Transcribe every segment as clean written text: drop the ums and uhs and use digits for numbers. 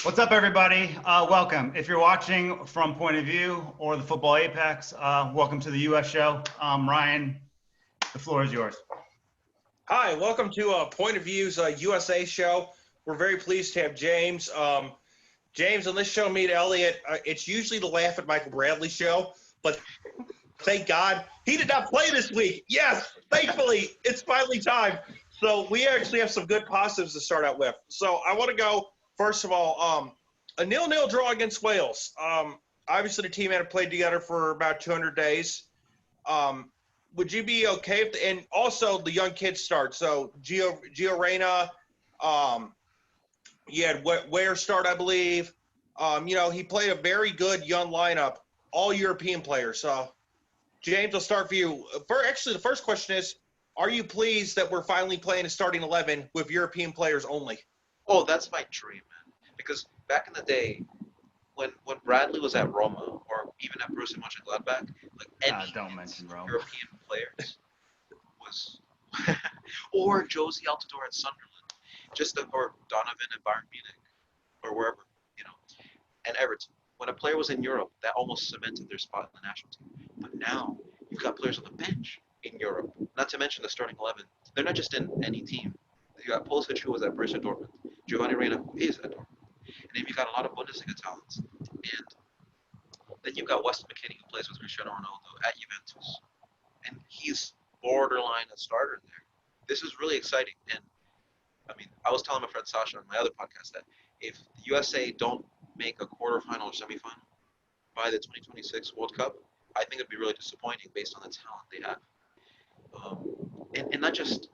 What's up, everybody? Welcome. If you're watching from Point of View or the Football Apex, welcome to the U.S. show. Ryan, the floor is yours. Hi, welcome to Point of View's USA show. We're very pleased to have James. James, on this show, meet Elliot. It's usually the Laugh at Michael Bradley show, but thank God he did not play this week. Yes, thankfully, it's finally time. So we actually have some good positives to start out with. So I want to go, first of all, a 0-0 draw against Wales. Obviously, the team hadn't played together for about 200 days. Would you be okay if and also the young kids start? So Gio Reyna, you had Ware start, I believe. He played a very good young lineup, all European players. So, James, I'll start for you. Actually, the first question is, are you pleased that we're finally playing a starting 11 with European players only? Oh, that's my dream, man. Because back in the day, when Bradley was at Roma, or even at Borussia Mönchengladbach, like any Don't mention Roma. European players was, or Josie Altidore at Sunderland, or Donovan at Bayern Munich, or wherever, and Everton. When a player was in Europe, that almost cemented their spot in the national team. But now you've got players on the bench in Europe. Not to mention the starting 11. They're not just in any team. You got Pulisic, who was at Borussia Dortmund, Giovanni Reyna, who is at Dortmund, and then you've got a lot of Bundesliga talents. And then you've got Weston McKennie, who plays with Cristiano Ronaldo at Juventus, and he's borderline a starter there. This is really exciting. And I mean, I was telling my friend Sasha on my other podcast that if the USA don't make a quarterfinal or semifinal by the 2026 World Cup, I think it'd be really disappointing based on the talent they have. And not just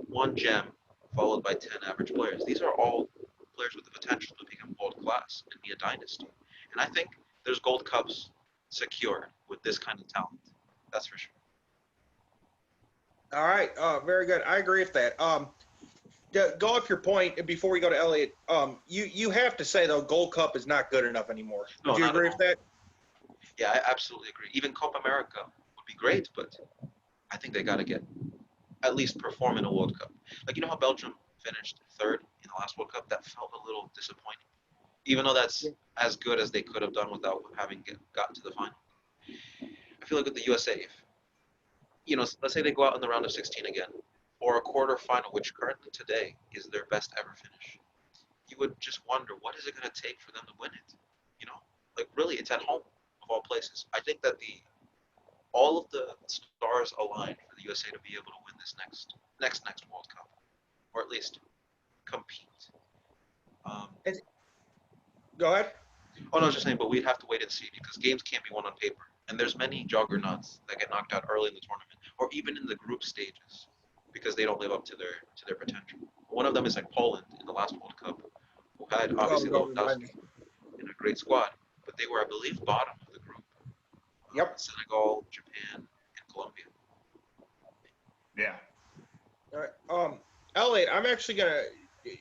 one gem followed by 10 average players. These are all players with the potential to become world class and be a dynasty. And I think there's Gold Cups secured with this kind of talent. That's for sure. All right, very good. I agree with that. Go off your point before we go to Elliot. You have to say, though, Gold Cup is not good enough anymore. No, Would you agree with that? Yeah, I absolutely agree. Even Copa America would be great, but I think they got to get at least perform in a World Cup. Like, how Belgium finished third in the last World Cup? That felt a little disappointing, even though that's as good as they could have done without having gotten to the final. I feel like with the USA, if, let's say they go out in the round of 16 again, or a quarterfinal, which currently today is their best ever finish, you would just wonder, what is it going to take for them to win it? Like, really, it's at home of all places. I think that all of the stars align for the USA to be able to win this next World Cup, or at least compete. Go ahead. Oh, no, I was just saying, but we'd have to wait and see because games can't be won on paper, and there's many juggernauts that get knocked out early in the tournament, or even in the group stages, because they don't live up to their potential. One of them is like Poland in the last World Cup, who had obviously in a great squad, but they were, I believe, bottom of the group. Yep. Senegal, Japan, and Colombia. Yeah. All right. Elliot, I'm actually going to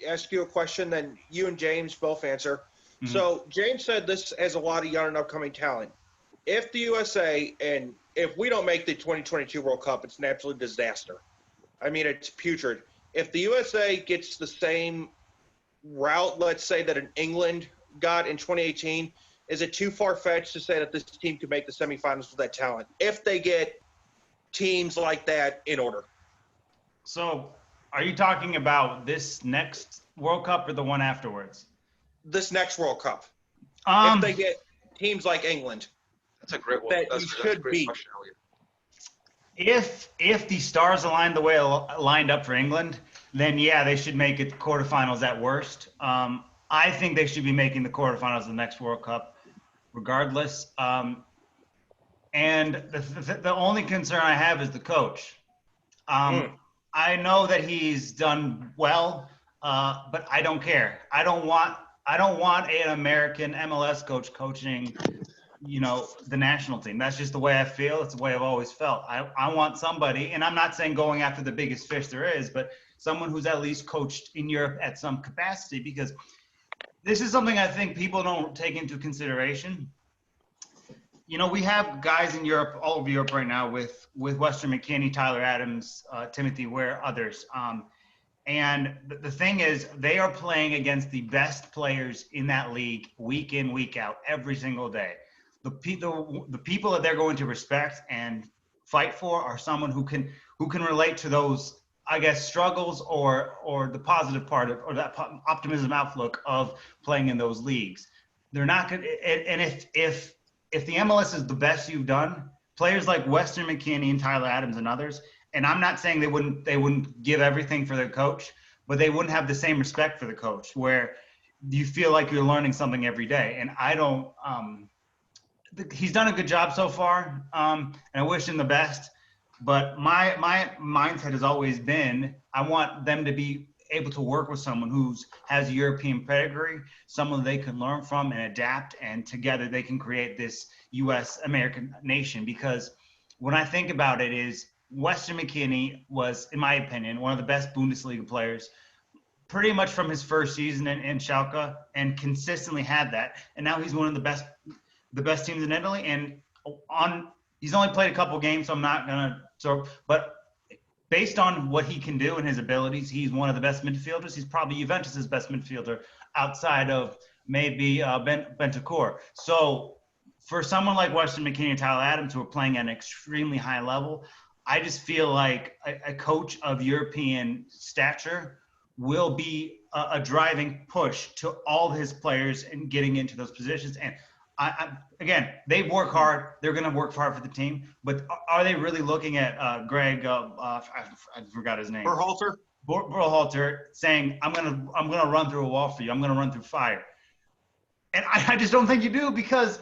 ask you a question, then you and James both answer. Mm-hmm. So James said this has a lot of young and upcoming talent. If the USA, and if we don't make the 2022 World Cup, it's an absolute disaster. I mean, it's putrid. If the USA gets the same route, let's say, that an England got in 2018, is it too far-fetched to say that this team could make the semifinals with that talent if they get teams like that in order? So are you talking about this next World Cup or the one afterwards? This next World Cup. If they get teams like England. That's a great one. That's a great question, Elliot. If the stars aligned the way lined up for England, then yeah, they should make it quarterfinals at worst. I think they should be making the quarterfinals of the next World Cup, regardless. And the only concern I have is the coach. I know that he's done well, but I don't care. I don't want an American MLS coach coaching, the national team. That's just the way I feel. It's the way I've always felt. I want somebody, and I'm not saying going after the biggest fish there is, but someone who's at least coached in Europe at some capacity, because this is something I think people don't take into consideration. We have guys in Europe, all over Europe right now with Weston, McKennie, Tyler Adams, Timothy Ware, others. And the thing is, they are playing against the best players in that league week in, week out, every single day. The people that they're going to respect and fight for are someone who can relate to those, I guess, struggles or the positive part of, or that optimism outlook of playing in those leagues. They're not going to, and if the MLS is the best you've done, players like Weston, McKennie, and Tyler Adams and others, and I'm not saying they wouldn't give everything for their coach, but they wouldn't have the same respect for the coach where you feel like you're learning something every day. And I don't, he's done a good job so far, and I wish him the best. But my mindset has always been, I want them to be able to work with someone who's has European pedigree, someone they can learn from and adapt, and together they can create this U.S. American nation. Because when I think about it, is Weston McKennie was, in my opinion, one of the best Bundesliga players pretty much from his first season in Schalke, and consistently had that. And now he's one of the best teams in Italy. And he's only played a couple games, so I'm not gonna. But based on what he can do and his abilities, he's one of the best midfielders. He's probably Juventus's best midfielder outside of maybe Bentancur. So for someone like Weston McKennie and Tyler Adams, who are playing at an extremely high level, I just feel like a coach of European stature will be a driving push to all his players in getting into those positions. And again, they work hard. They're going to work hard for the team. But are they really looking at Greg? I forgot his name. Berhalter saying, "I'm gonna run through a wall for you. I'm gonna run through fire." And I just don't think you do, because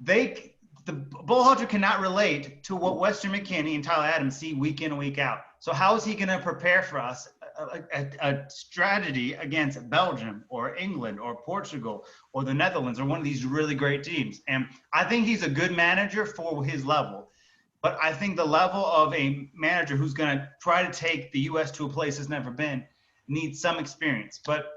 the Berhalter cannot relate to what Weston McKennie and Tyler Adams see week in and week out. So how is he going to prepare for us a strategy against Belgium or England or Portugal or the Netherlands or one of these really great teams? And I think he's a good manager for his level. But I think the level of a manager who's going to try to take the U.S. to a place it's never been needs some experience. But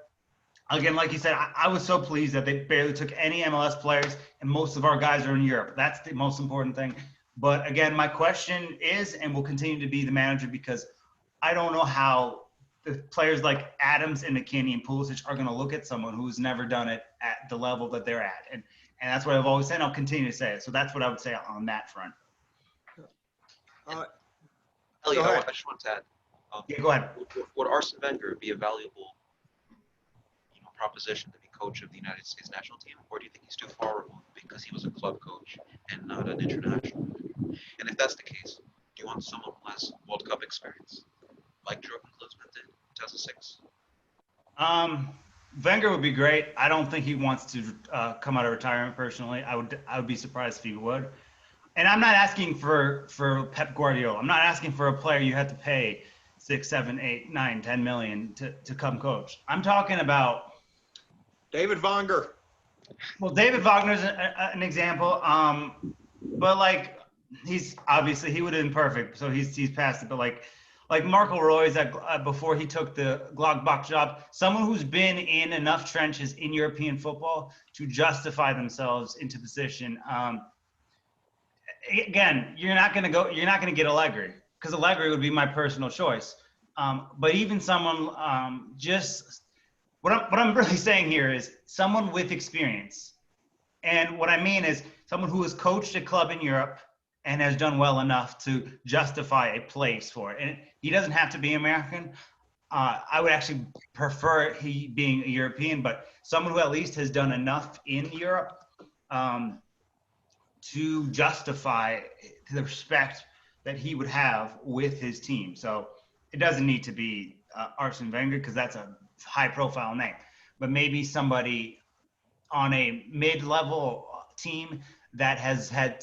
again, like you said, I was so pleased that they barely took any MLS players, and most of our guys are in Europe. That's the most important thing. But again, my question is, and will continue to be, the manager, because I don't know how the players like Adams and McKennie and Pulisic are going to look at someone who's never done it at the level that they're at. And that's what I've always said, and I'll continue to say it. So that's what I would say on that front. Elliot, I just want to add. Yeah, go ahead. Would Arsene Wenger be a valuable proposition to be coach of the United States national team, or do you think he's too far removed because he was a club coach and not an international? And if that's the case, do you want someone who has World Cup experience, like Jordan Klinsmann did in 2006? Wenger would be great. I don't think he wants to come out of retirement personally. I would be surprised if he would. And I'm not asking for Pep Guardiola. I'm not asking for a player you have to pay 6, 7, 8, 9, 10 million to come coach. I'm talking about David Wagner. Well, David Wagner's an example. But like, he's obviously, he would have been perfect, so he's passed it. But like Marco Reus, before he took the Gladbach job, someone who's been in enough trenches in European football to justify themselves into position. Again, you're not going to get Allegri, because Allegri would be my personal choice. But even someone what I'm really saying here is someone with experience. And what I mean is someone who has coached a club in Europe and has done well enough to justify a place for it. And he doesn't have to be American. I would actually prefer he being a European, but someone who at least has done enough in Europe to justify the respect that he would have with his team. So it doesn't need to be Arsene Wenger, because that's a high-profile name, but maybe somebody on a mid-level team that has had,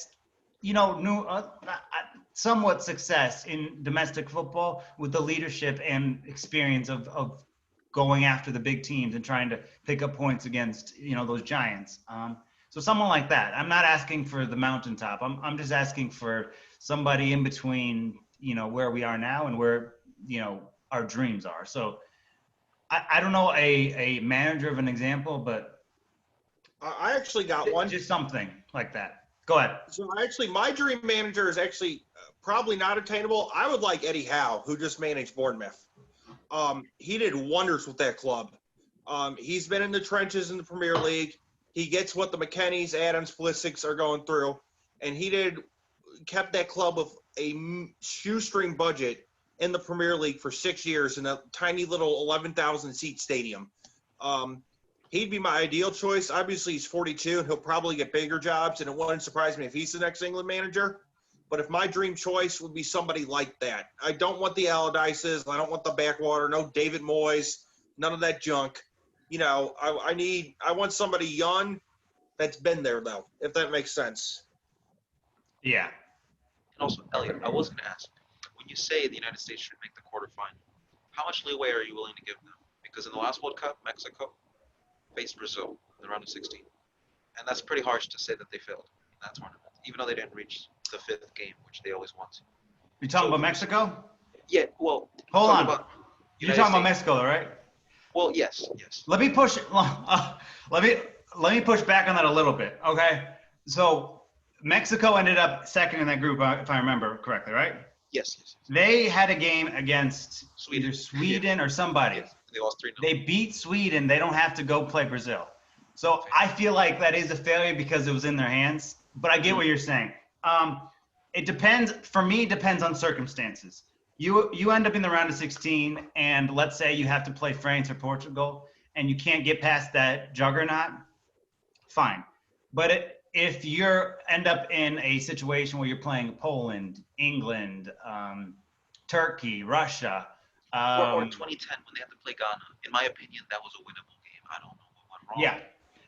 somewhat success in domestic football with the leadership and experience of going after the big teams and trying to pick up points against, those giants. So someone like that. I'm not asking for the mountaintop. I'm just asking for somebody in between, where we are now and where, our dreams are. So I don't know a manager of an example, but I actually got one. Just something like that. Go ahead. So actually, my dream manager is actually probably not attainable. I would like Eddie Howe, who just managed Bournemouth. he did wonders with that club. He's been in the trenches in the Premier League. He gets what the McKennies, Adams, Pulisics are going through, and kept that club with a shoestring budget in the Premier League for 6 years in a tiny little 11,000 seat stadium. He'd be my ideal choice. Obviously, he's 42 and he'll probably get bigger jobs, and it wouldn't surprise me if he's the next England manager. But if my dream choice would be somebody like that, I don't want the Allardyces. I don't want the backwater. No David Moyes. None of that junk. You know, I want somebody young that's been there, though, if that makes sense. Yeah. And also, Elliot, I was going to ask, when you say the United States should make the quarterfinal, how much leeway are you willing to give them? Because in the last World Cup, Mexico faced Brazil in the round of 16. And that's pretty harsh to say that they failed in that tournament, even though they didn't reach the 5th game, which they always want to. You talking about Mexico? Yeah, well. Hold on. You're talking about Mexico, right? Well, yes. Let me push. Let me push back on that a little bit. Okay. So Mexico ended up second in that group, if I remember correctly, right? Yes. They had a game against either Sweden or somebody. Yes. They lost 3-0. They beat Sweden. They don't have to go play Brazil. So I feel like that is a failure because it was in their hands. But I get what you're saying. It depends. For me, it depends on circumstances. You end up in the round of 16, and let's say you have to play France or Portugal, and you can't get past that juggernaut. Fine. But if you end up in a situation where you're playing Poland, England, Turkey, Russia, or 2010 when they had to play Ghana, in my opinion, that was a winnable game. I don't know what went wrong. Yeah.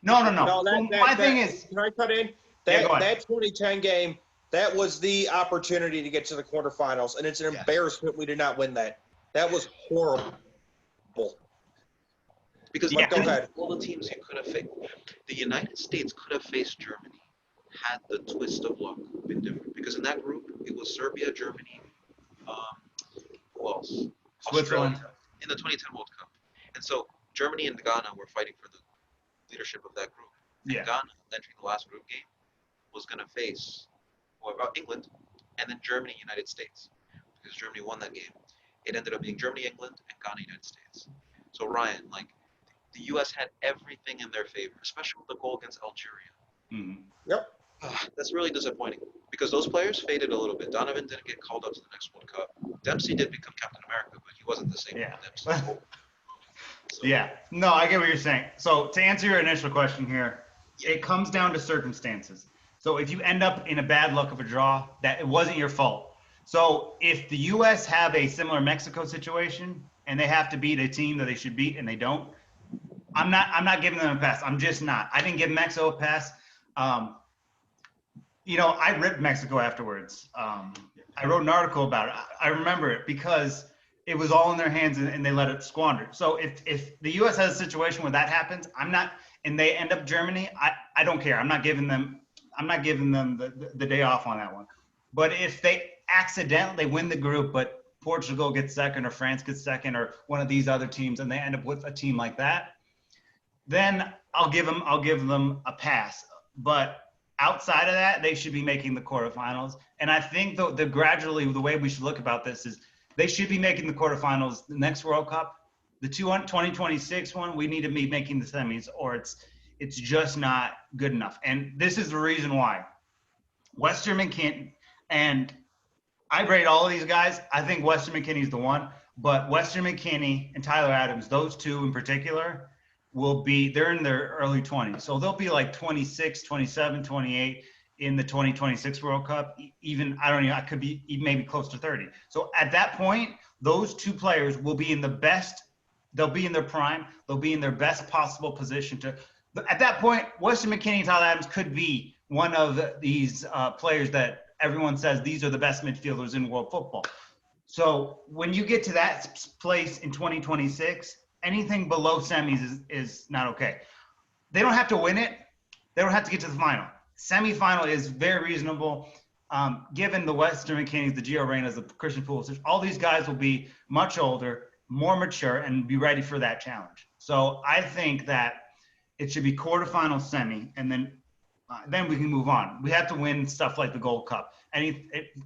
No. My thing is, can I cut in? That 2010 game, that was the opportunity to get to the quarterfinals, and it's an embarrassment we did not win that. That was horrible. Because go ahead. All the teams you could have faced, the United States could have faced Germany had the twist of luck been different. Because in that group, it was Serbia, Germany, who else? Switzerland. Australia, in the 2010 World Cup. And so Germany and Ghana were fighting for the leadership of that group. And Ghana, entering the last group game, was going to face England, and then Germany, United States. Because Germany won that game. It ended up being Germany, England, and Ghana, United States. So Ryan, the U.S. had everything in their favor, especially with the goal against Algeria. Mm-hmm. Yep. That's really disappointing because those players faded a little bit. Donovan didn't get called up to the next World Cup. Dempsey did become Captain America, but he wasn't the same Dempsey. So. Yeah. No, I get what you're saying. So to answer your initial question here, it comes down to circumstances. So if you end up in a bad luck of a draw, that it wasn't your fault. So if the U.S. have a similar Mexico situation and they have to beat a team that they should beat and they don't, I'm not giving them a pass. I'm just not. I didn't give Mexico a pass. I ripped Mexico afterwards. I wrote an article about it. I remember it because it was all in their hands and they let it squander. So if the U.S. has a situation where that happens, and they end up Germany, I don't care. I'm not giving them the day off on that one. But if they accidentally win the group, but Portugal gets second or France gets second or one of these other teams, and they end up with a team like that, then I'll give them a pass. But outside of that, they should be making the quarterfinals. And I think the way we should look about this is they should be making the quarterfinals the next World Cup. The 2026 one, we need to be making the semis, or it's just not good enough. And this is the reason why. Weston McKennie, and I rate all of these guys. I think Weston McKennie is the one. But Weston McKennie and Tyler Adams, those two in particular, they're in their early 20s. So they'll be like 26, 27, 28 in the 2026 World Cup. Even, I don't know, I could be maybe close to 30. So at that point, those two players will be in they'll be in their prime. They'll be in their best possible position at that point, Weston McKennie and Tyler Adams could be one of these players that everyone says these are the best midfielders in world football. So when you get to that place in 2026, anything below semis is not okay. They don't have to win it. They don't have to get to the final. Semifinal is very reasonable. Given the Weston McKennies, the Gio Reynas, the Christian Pulisic, all these guys will be much older, more mature, and be ready for that challenge. So I think that it should be quarterfinal, semi, and then we can move on. We have to win stuff like the Gold Cup.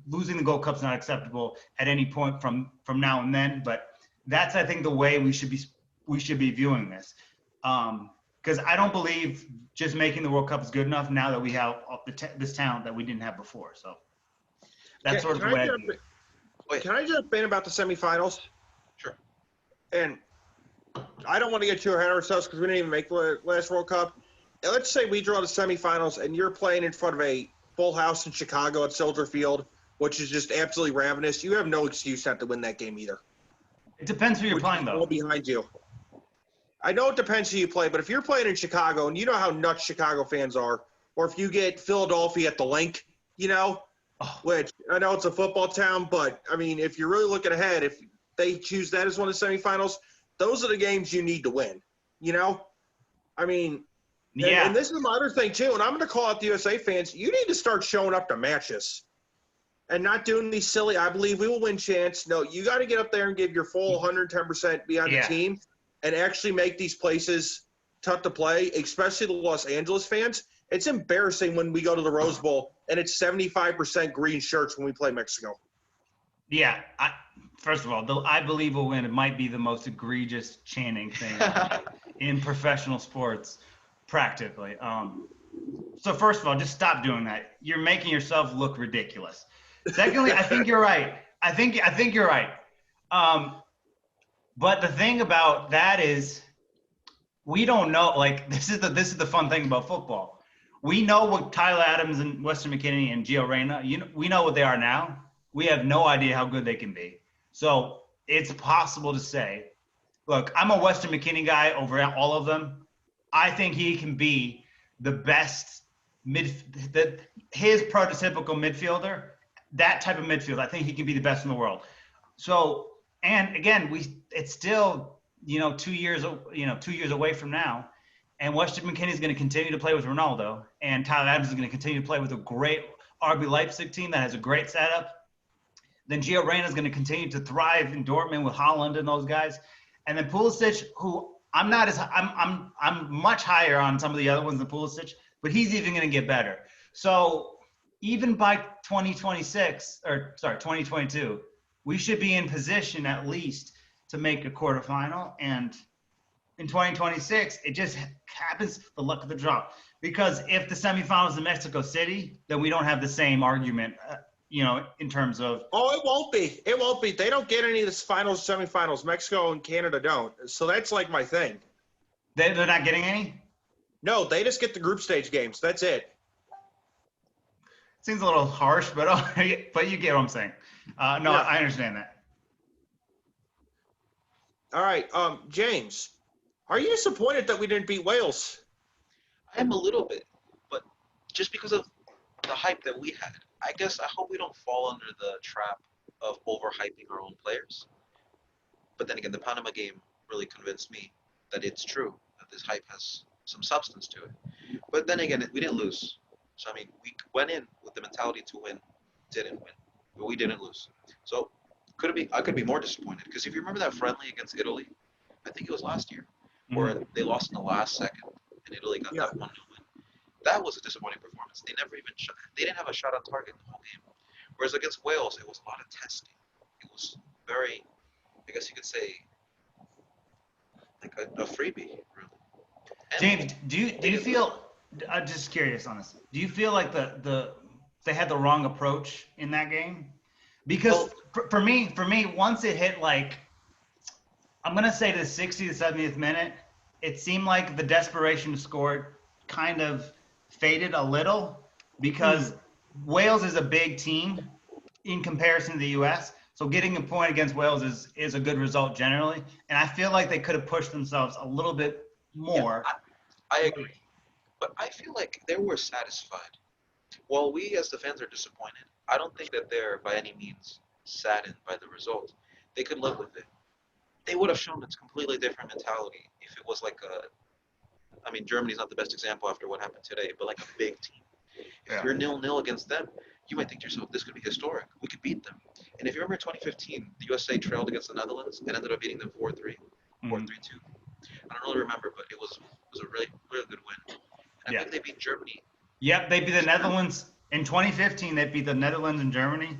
Losing the Gold Cup is not acceptable at any point from now and then, but That's, I think, the way we should be viewing this. Because I don't believe just making the World Cup is good enough now that we have this talent that we didn't have before. So that's sort of the way I view it. Can I jump in about the semifinals? Sure. And I don't want to get too ahead of ourselves because we didn't even make the last World Cup. And let's say we draw the semifinals and you're playing in front of a full house in Chicago at Soldier Field, which is just absolutely ravenous. You have no excuse not to win that game either. It depends who you're playing, though. All behind you. I know it depends who you play, but if you're playing in Chicago, and you know how nuts Chicago fans are, or if you get Philadelphia at the Link, which I know it's a football town, but, I mean, if you're really looking ahead, if they choose that as one of the semifinals, those are the games you need to win, I mean, yeah. And this is my other thing, too, and I'm going to call out the USA fans. You need to start showing up to matches and not doing these silly, I believe we will win chants. No, you got to get up there and give your full 110% be on the team and actually make these places tough to play, especially the Los Angeles fans. It's embarrassing when we go to the Rose Bowl and it's 75% green shirts when we play Mexico. Yeah. First of all, I believe we'll win. It might be the most egregious chanting thing in professional sports, practically. So first of all, just stop doing that. You're making yourself look ridiculous. Secondly, I think you're right. I think you're right. But the thing about that is, we don't know. Like, this is the fun thing about football. We know what Tyler Adams and Weston McKennie and Gio Reyna. We know what they are now. We have no idea how good they can be. So it's possible to say, look, I'm a Weston McKennie guy over all of them. I think he can be the best his prototypical midfielder. That type of midfield, I think he can be the best in the world. So, and again, it's still 2 years away from now, and Weston McKennie is going to continue to play with Ronaldo, and Tyler Adams is going to continue to play with a great RB Leipzig team that has a great setup. Then Gio Reyna is going to continue to thrive in Dortmund with Haaland and those guys, and then Pulisic, who I'm much higher on some of the other ones than Pulisic, but he's even going to get better. So even by 2022, we should be in position at least to make a quarterfinal. And in 2026, it just happens, the luck of the draw. Because if the semifinals in Mexico City, then we don't have the same argument, in terms of. Oh, it won't be. It won't be. They don't get any of the finals, semifinals. Mexico and Canada don't. So that's like my thing. They're not getting any? No, they just get the group stage games. That's it. Seems a little harsh, but you get what I'm saying. No, yeah. I understand that. All right, James, are you disappointed that we didn't beat Wales? I am a little bit, but just because of the hype that we had. I guess I hope we don't fall under the trap of overhyping our own players. But then again, the Panama game really convinced me that it's true, that this hype has some substance to it. But then again, we didn't lose. So, I mean, we went in with the mentality to win, didn't win, but we didn't lose. So, I could be more disappointed. Because if you remember that friendly against Italy, I think it was last year, where they lost in the last second, and Italy got that 1-0 win. That was a disappointing performance. They never even shot. They didn't have a shot on target the whole game. Whereas against Wales, it was a lot of testing. It was very, I guess you could say, like a freebie, really. And James, do you feel? I'm just curious on this. Do you feel like they had the wrong approach in that game? Because for me, once it hit I'm gonna say the 60th to 70th minute, it seemed like the desperation to score kind of faded a little because Wales is a big team in comparison to the U.S. So getting a point against Wales is a good result generally, and I feel like they could have pushed themselves a little bit more. Yeah, I agree. But I feel like they were satisfied. While we as the fans are disappointed, I don't think that they're by any means saddened by the result. They could live with it. They would have shown a completely different mentality if it was Germany's not the best example after what happened today, but like a big team. If you're 0-0 against them, you might think to yourself, this could be historic. We could beat them. And if you remember 2015, the USA trailed against the Netherlands and ended up beating them 4-3, 4-3-2. I don't really remember, but it was a really, really good win. And I think they beat Germany. Yep, they beat the Netherlands. In 2015, they beat the Netherlands and Germany.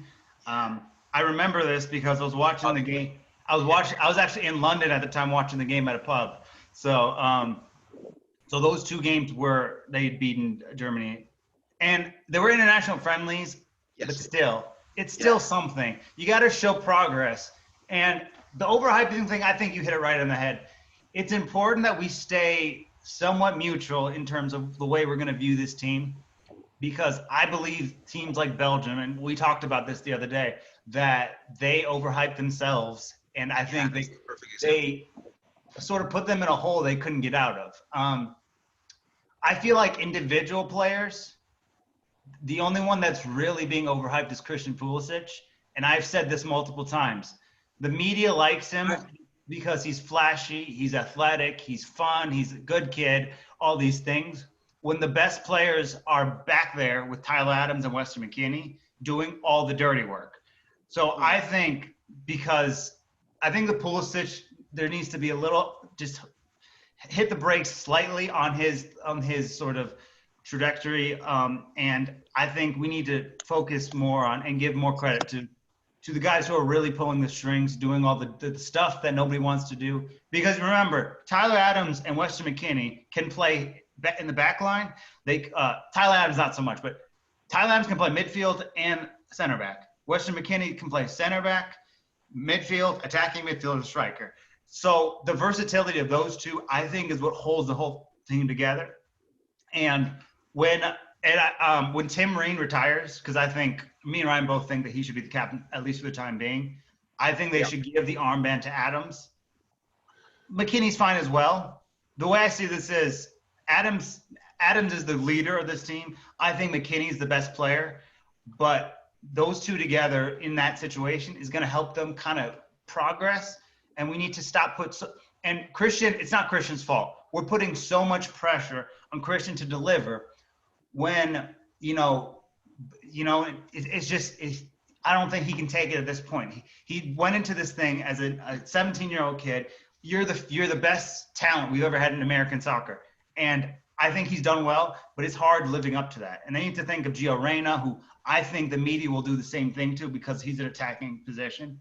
I remember this because I was watching the game. I was actually in London at the time watching the game at a pub. So so those two games they'd beaten Germany, and they were international friendlies, Yes. but still, it's still something. You got to show progress. And the overhyping thing, I think you hit it right on the head. It's important that we stay somewhat mutual in terms of the way we're going to view this team, because I believe teams like Belgium, and we talked about this the other day, that they overhype themselves, and I think that's the perfect example. they sort of put them in a hole they couldn't get out of. I feel like individual players, the only one that's really being overhyped is Christian Pulisic, and I've said this multiple times. The media likes him because he's flashy, he's athletic, he's fun, he's a good kid, all these things. When the best players are back there with Tyler Adams and Weston McKennie doing all the dirty work. So I think the Pulisic, there needs to be a little, just hit the brakes slightly on his sort of trajectory. And I think we need to focus more on and give more credit to the guys who are really pulling the strings, doing all the stuff that nobody wants to do. Because remember, Tyler Adams and Weston McKennie can play in the back line. Tyler Adams not so much, but Tyler Adams can play midfield and center back. Weston McKennie can play center back, midfield, attacking midfield, and striker. So the versatility of those two, I think, is what holds the whole team together. And when Tim Ream retires, because I think me and Ryan both think that he should be the captain, at least for the time being, I think they should give the armband to Adams. McKinney's fine as well. The way I see this is Adams is the leader of this team. I think McKinney's the best player, but those two together in that situation is going to help them kind of progress. And we need to stop and Christian, it's not Christian's fault. We're putting so much pressure on Christian to deliver when, it's just, I don't think he can take it at this point. He went into this thing as a 17-year-old kid. You're the best talent we've ever had in American soccer. And I think he's done well, but it's hard living up to that. And they need to think of Giovanni Reyna, who I think the media will do the same thing to because he's an attacking position.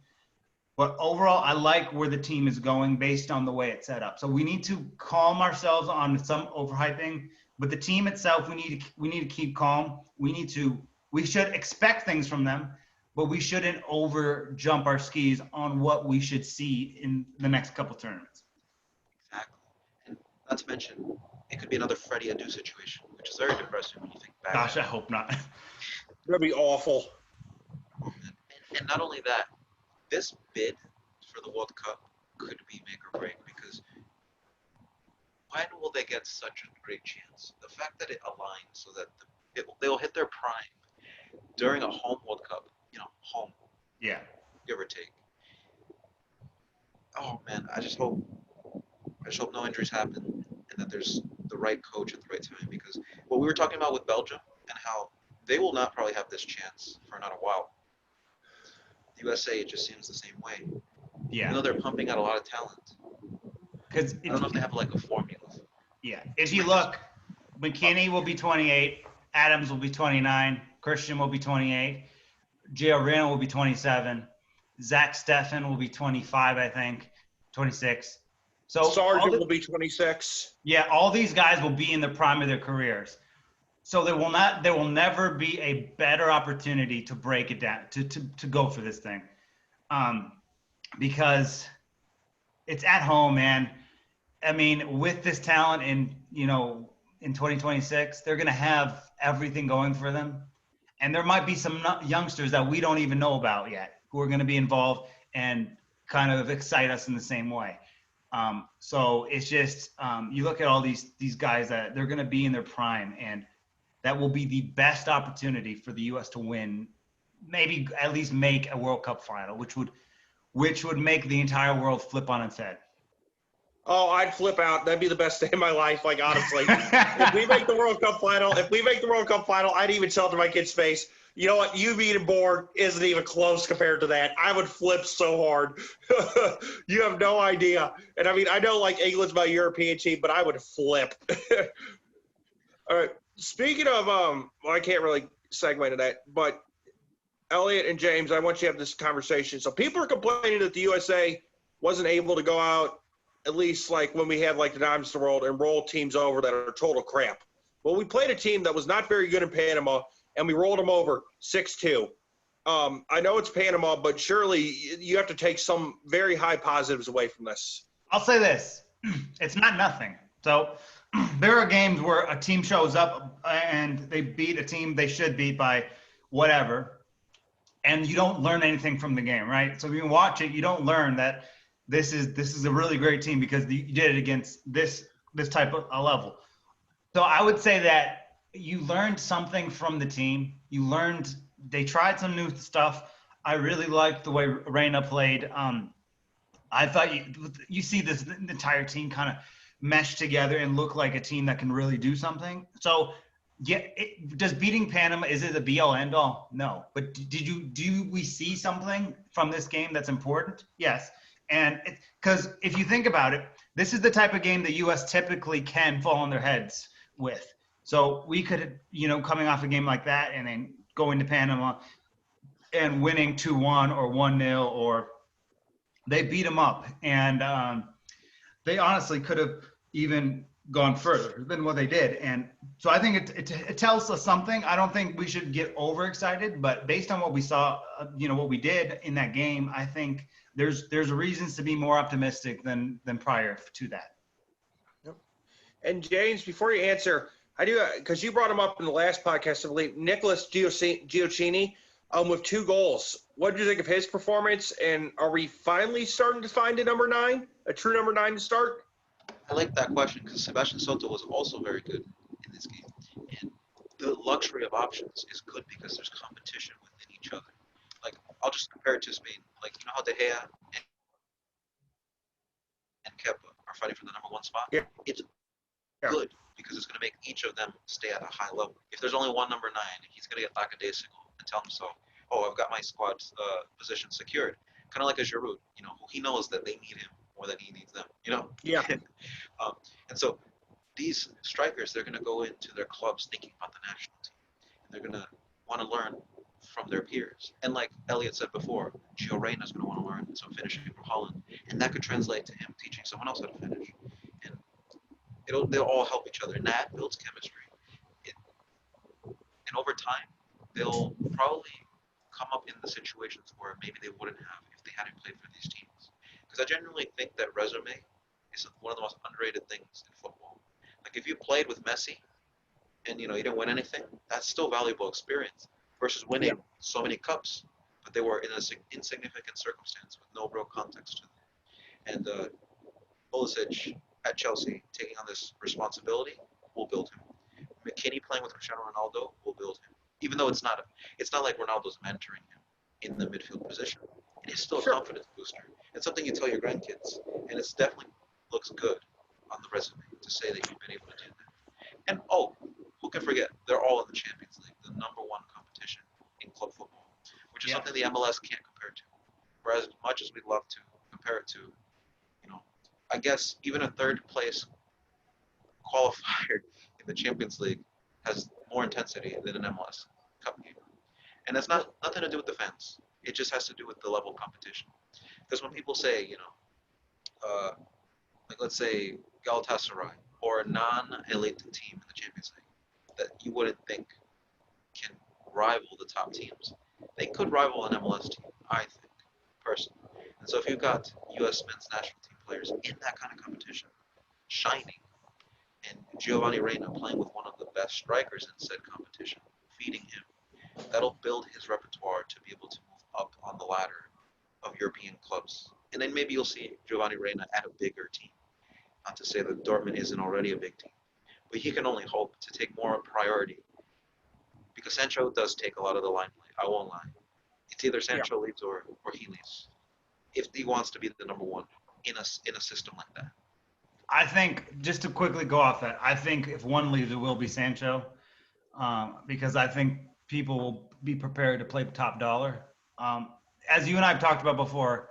But overall, I like where the team is going based on the way it's set up. So we need to calm ourselves on some overhyping, but the team itself, we need to keep calm. We should expect things from them, but we shouldn't over jump our skis on what we should see in the next couple tournaments. Exactly. And not to mention, it could be another Freddie Adu situation, which is very depressing when you think back. Gosh, I hope not. That'd be awful. And not only that, this bid for the World Cup could be make or break, because when will they get such a great chance? The fact that it aligns so that they will hit their prime during a home World Cup, home. Yeah. Give or take. Oh man, I just hope no injuries happen and that there's the right coach at the right time, because what we were talking about with Belgium and how they will not probably have this chance for another while. The USA, it just seems the same way. Yeah. Even though they're pumping out a lot of talent. Because I don't know if they have like a formula. Yeah. If you look, McKennie will be 28, Adams will be 29, Christian will be 28, Gio Reyna will be 27, Zach Steffen will be 25, I think, 26. So Sargent will be 26. Yeah, all these guys will be in the prime of their careers. So there will never be a better opportunity to break it down, to go for this thing. Because it's at home, man. I mean, with this talent in 2026, they're going to have everything going for them. And there might be some youngsters that we don't even know about yet who are going to be involved and kind of excite us in the same way. So it's just, you look at all these guys that they're going to be in their prime, and that will be the best opportunity for the U.S. to win, maybe at least make a World Cup final, which would make the entire world flip on its head. Oh, I'd flip out. That'd be the best day of my life, like, honestly. If we make the World Cup final, I'd even tell it to my kid's face, you know what, you being born isn't even close compared to that. I would flip so hard. You have no idea. And, I mean, I know, like, England's my European team, but I would flip. All right. Speaking of, I can't really segue to that, but Elliot and James, I want you to have this conversation. So people are complaining that the USA wasn't able to go out, at least like when we had like the Diamonds of the World, and roll teams over that are total crap. Well, we played a team that was not very good in Panama, and we rolled them over 6-2. I know it's Panama, but surely you have to take some very high positives away from this. I'll say this. It's not nothing. So there are games where a team shows up and they beat a team they should beat by whatever, and you don't learn anything from the game, right? So if you watch it, you don't learn that this is a really great team because you did it against this type of a level. So I would say that you learned something from the team. You learned they tried some new stuff. I really liked the way Reyna played. I thought you see this entire team kind of mesh together and look like a team that can really do something. So, yeah, does beating Panama, is it a be-all, end-all? No. But do we see something from this game that's important? Yes. And because if you think about it, this is the type of game the U.S. typically can fall on their heads with. So we could, coming off a game like that and then going to Panama and winning 2-1 or 1-0, or they beat them up. And they honestly could have even gone further than what they did. And so I think it tells us something. I don't think we should get overexcited, but based on what we saw, what we did in that game, I think there's reasons to be more optimistic than prior to that. Yep. And James, before you answer, I do, because you brought him up in the last podcast, I believe, Nicholas Gioacchini with 2 goals. What did you think of his performance? And are we finally starting to find a number 9, a true number 9 to start? I like that question because Sebastian Soto was also very good in this game. And the luxury of options is good because there's competition within each other. Like, I'll just compare it to Spain. Like, you know how De Gea and Kepa are fighting for the number 1 spot? Yeah. It's good because it's going to make each of them stay at a high level. If there's only one number 9, he's going to get lackadaisical and tell himself, oh, I've got my squad position secured. Kind of like a Giroud, he knows that they need him more than he needs them, Yeah. And so these strikers, they're going to go into their clubs thinking about the national team. And they're going to want to learn from their peers. And like Elliot said before, Gio Reyna is going to want to learn some finishing from Holland. And that could translate to him teaching someone else how to finish. And they'll all help each other. And that builds chemistry. And over time, they'll probably come up in the situations where maybe they wouldn't have if they hadn't played for these teams. Because I genuinely think that resume is one of the most underrated things in football. Like, if you played with Messi and, you didn't win anything, that's still valuable experience versus winning so many cups, but they were in an insignificant circumstance with no real context to them. And Pulisic at Chelsea taking on this responsibility will build him. McKennie playing with Cristiano Ronaldo will build him. Even though it's not like Ronaldo's mentoring him in the midfield position. It is still a confidence booster. It's something you tell your grandkids, and it definitely looks good on the resume to say that you've been able to do that. And who can forget? They're all in the Champions League, the number 1 competition in club football, which is something the MLS can't compare to. Whereas, as much as we'd love to compare it to, I guess even a 3rd place qualifier in the Champions League has more intensity than an MLS Cup game. And that's nothing to do with the fans. It just has to do with the level of competition. Because when people say, like let's say Galatasaray or a non-elite team in the Champions League that you wouldn't think can rival the top teams, they could rival an MLS team, I think, personally. And so if you've got U.S. men's national team players in that kind of competition, shining, and Giovanni Reyna playing with one of the best strikers in said competition, feeding him, that'll build his repertoire to be able to move up on the ladder of European clubs. And then maybe you'll see Giovanni Reyna at a bigger team. Not to say that Dortmund isn't already a big team, but he can only hope to take more priority because Sancho does take a lot of the limelight. I won't lie. It's either Sancho leaves or he leaves if he wants to be the number 1 in a system like that. I think, just to quickly go off that, I think if one leaves, it will be Sancho, because I think people will be prepared to play top dollar. As you and I have talked about before,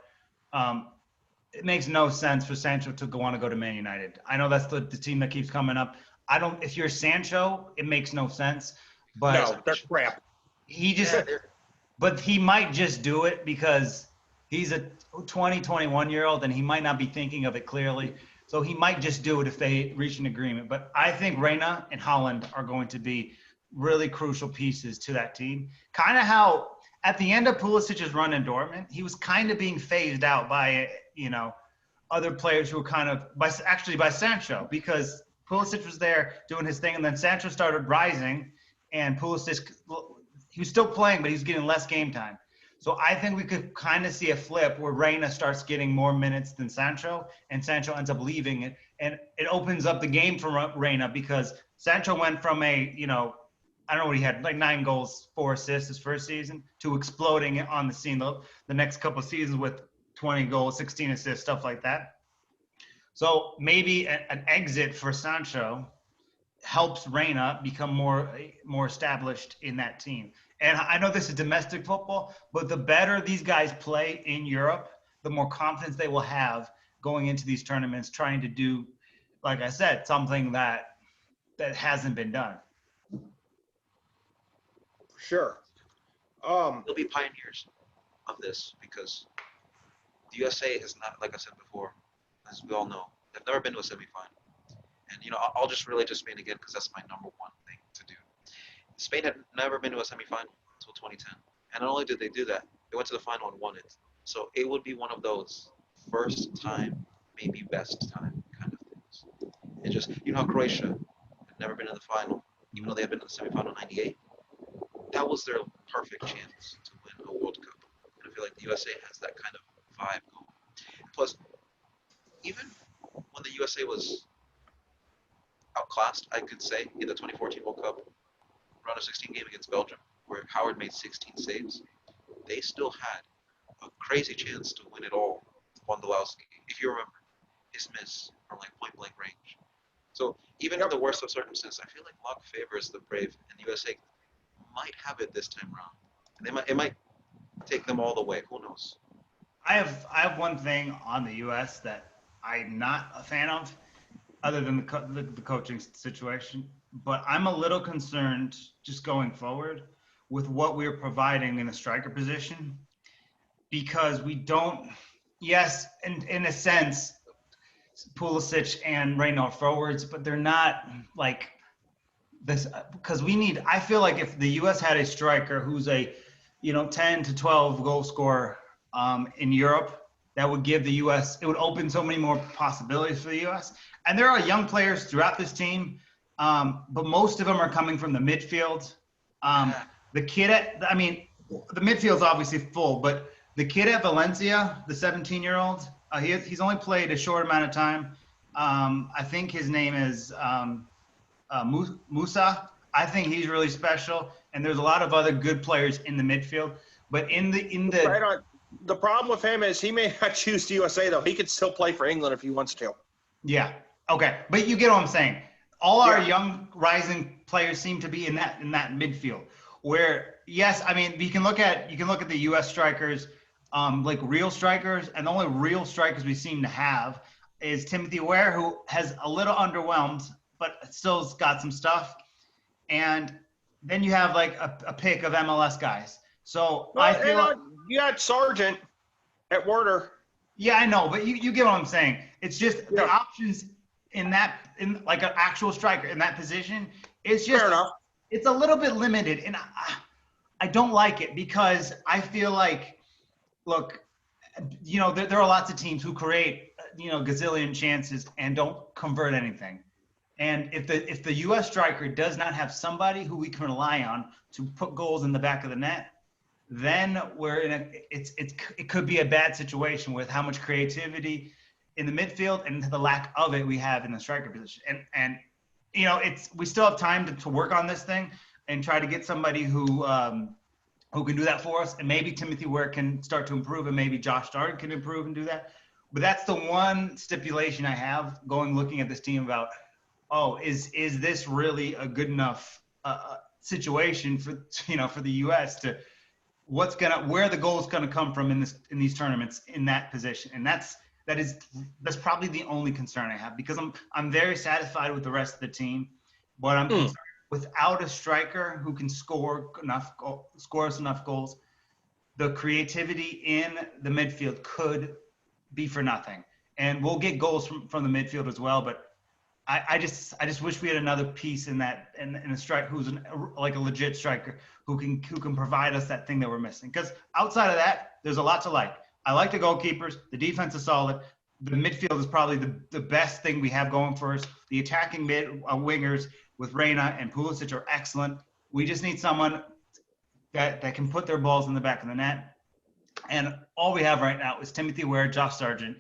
it makes no sense for Sancho to want to go to Man United. I know that's the team that keeps coming up. If you're Sancho, it makes no sense. But no, they're crap. But he might just do it because He's a 21-year-old, and he might not be thinking of it clearly. So he might just do it if they reach an agreement. But I think Reyna and Holland are going to be really crucial pieces to that team. Kind of how at the end of Pulisic's run in Dortmund, he was kind of being phased out by, other players who were kind of by Sancho, because Pulisic was there doing his thing, and then Sancho started rising, and Pulisic, he was still playing, but he was getting less game time. So I think we could kind of see a flip where Reyna starts getting more minutes than Sancho, and Sancho ends up leaving it. And it opens up the game for Reyna, because Sancho went from I don't know what he had, like 9 goals, 4 assists his first season, to exploding on the scene the next couple of seasons with 20 goals, 16 assists, stuff like that. So maybe an exit for Sancho helps Reyna become more established in that team. And I know this is domestic football, but the better these guys play in Europe, the more confidence they will have going into these tournaments, trying to do, like I said, something that hasn't been done. Sure. They'll be pioneers of this, because the USA is not, like I said before, as we all know, they've never been to a semifinal. And, I'll just relate to Spain again, because that's my number one thing to do. Spain had never been to a semifinal until 2010. And not only did they do that, they went to the final and won it. So it would be one of those first time, maybe best time kind of things. And just, how Croatia had never been in the final, even though they had been in the semifinal in 98. That was their perfect chance to win a World Cup. And I feel like the USA has that kind of vibe going. Plus, even when the USA was outclassed, I could say, in the 2014 World Cup, round of 16 game against Belgium, where Howard made 16 saves, they still had a crazy chance to win it all. Wondolowski, if you remember, his miss from like point blank range. So even in the worst of circumstances, I feel like luck favors the brave, and the USA might have it this time around. And it might take them all the way. Who knows? I have one thing on the U.S. that I'm not a fan of, other than the coaching situation. But I'm a little concerned just going forward with what we're providing in the striker position, because we don't. Yes, in a sense, Pulisic and Reyna are forwards, but they're not like this, because I feel like if the U.S. had a striker who's a 10 to 12 goal scorer in Europe, that would give the U.S. it would open so many more possibilities for the U.S. And there are young players throughout this team, but most of them are coming from the midfield. The midfield's obviously full, but the kid at Valencia, the 17-year-old, he's only played a short amount of time. I think his name is Musa. I think he's really special, and there's a lot of other good players in the midfield. But Right on. The problem with him is he may not choose the USA, though. He could still play for England if he wants to. Yeah. Okay. But you get what I'm saying. All our young rising players seem to be in that midfield. Where, yes, I mean, you can look at the U.S. strikers, like real strikers, and the only real strikers we seem to have is Timothy Ware, who has a little underwhelmed, but still's got some stuff. And then you have like a pick of MLS guys. So I feel like you got Sargent at Werder. Yeah, I know, but you get what I'm saying. It's just the options in like an actual striker in that position. It's just it's a little bit limited, and I don't like it, because I feel like, look, there are lots of teams who create gazillion chances and don't convert anything. And if the U.S. striker does not have somebody who we can rely on to put goals in the back of the net, then we're it could be a bad situation with how much creativity in the midfield and the lack of it we have in the striker position. And we still have time to work on this thing and try to get somebody who can do that for us. And maybe Timothy Ware can start to improve, and maybe Josh Darden can improve and do that. But that's the one stipulation I have looking at this team about, is this really a good enough situation for the U.S. to where the goal is gonna come from in these tournaments in that position. And that's probably the only concern I have, because I'm very satisfied with the rest of the team, but I'm concerned without a striker who can score us enough goals, the creativity in the midfield could be for nothing. And we'll get goals from the midfield as well, but I just wish we had another piece in that in a strike who's like a legit striker who can provide us that thing that we're missing. Because outside of that, there's a lot to like. I like the goalkeepers. The defense is solid. The midfield is probably the best thing we have going for us. The attacking wingers with Reyna and Pulisic are excellent. We just need someone that can put their balls in the back of the net. And all we have right now is Timothy Ware, Josh Sargent.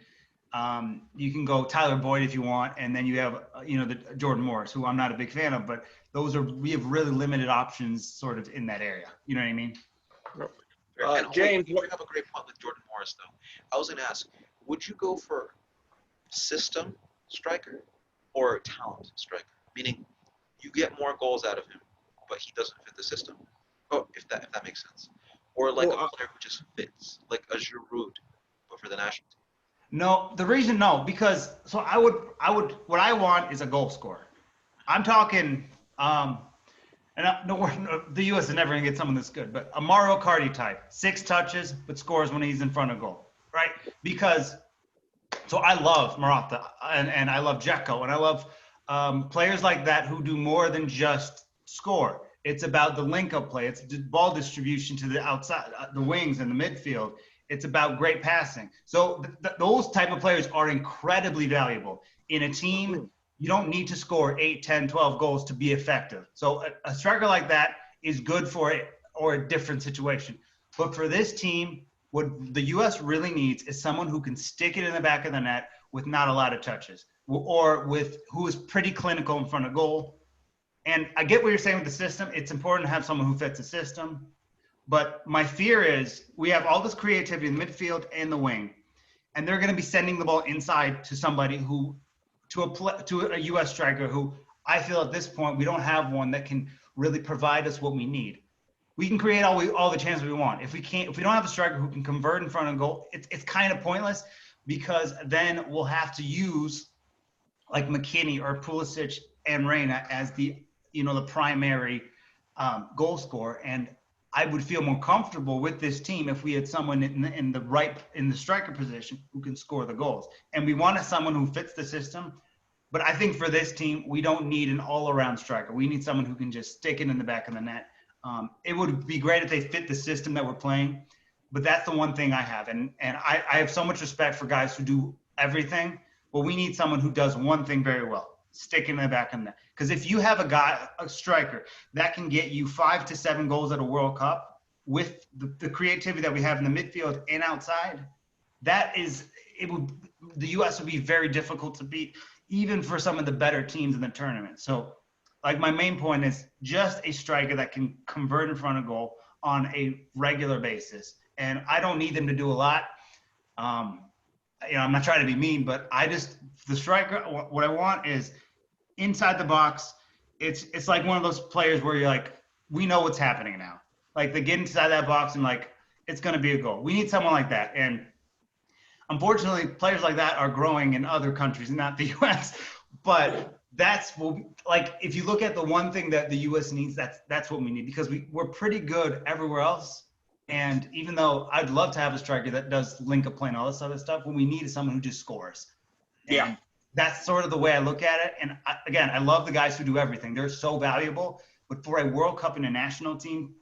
You can go Tyler Boyd if you want, and then you have the Jordan Morris, who I'm not a big fan of, but we have really limited options sort of in that area. You know what I mean? James, you bring up a great point with Jordan Morris, though. I was going to ask, would you go for system striker or talent striker? Meaning, you get more goals out of him, but he doesn't fit the system. Oh, if that makes sense. Or like a player who just fits, like a Giroud, but for the national team. No, the reason because I would what I want is a goal scorer. I'm talking the U.S. is never gonna get someone this good, but a Mauro Icardi type, 6 touches but scores when he's in front of goal, right? Because I love Morata and I love Dzeko and I love players like that who do more than just score. It's about the link-up play. It's ball distribution to the outside, the wings and the midfield. It's about great passing. So those type of players are incredibly valuable. In a team, you don't need to score 8, 10, 12 goals to be effective. So a striker like that is good for it or a different situation. But for this team, what the U.S. really needs is someone who can stick it in the back of the net with not a lot of touches or who is pretty clinical in front of goal. And I get what you're saying with the system. It's important to have someone who fits the system. But my fear is we have all this creativity in the midfield and the wing, and they're going to be sending the ball inside to somebody to a U.S. striker who I feel at this point we don't have one that can really provide us what we need. We can create all the chances we want. If we don't have a striker who can convert in front of goal, it's kind of pointless because then we'll have to use like McKennie or Pulisic and Reyna as the primary goal scorer. And I would feel more comfortable with this team if we had someone in the striker position who can score the goals. And we want someone who fits the system. But I think for this team, we don't need an all-around striker. We need someone who can just stick it in the back of the net. It would be great if they fit the system that we're playing. But that's the one thing I have. And I have so much respect for guys who do everything. But we need someone who does one thing very well, stick it in the back of the net. Because if you have a striker that can get you 5 to 7 goals at a World Cup with the creativity that we have in the midfield and outside, the U.S. would be very difficult to beat, even for some of the better teams in the tournament. So, like, my main point is just a striker that can convert in front of goal on a regular basis. And I don't need them to do a lot. I'm not trying to be mean, but the striker, what I want is inside the box. It's like one of those players where you're like, we know what's happening now. Like, they get inside that box and like, it's going to be a goal. We need someone like that. And unfortunately, players like that are growing in other countries, not the U.S. But if you look at the one thing that the U.S. needs, that's what we need, because we're pretty good everywhere else. And even though I'd love to have a striker that does link up play and all this other stuff, what we need is someone who just scores. And that's sort of the way I look at it. And I love the guys who do everything. They're so valuable. But for a World Cup and a national team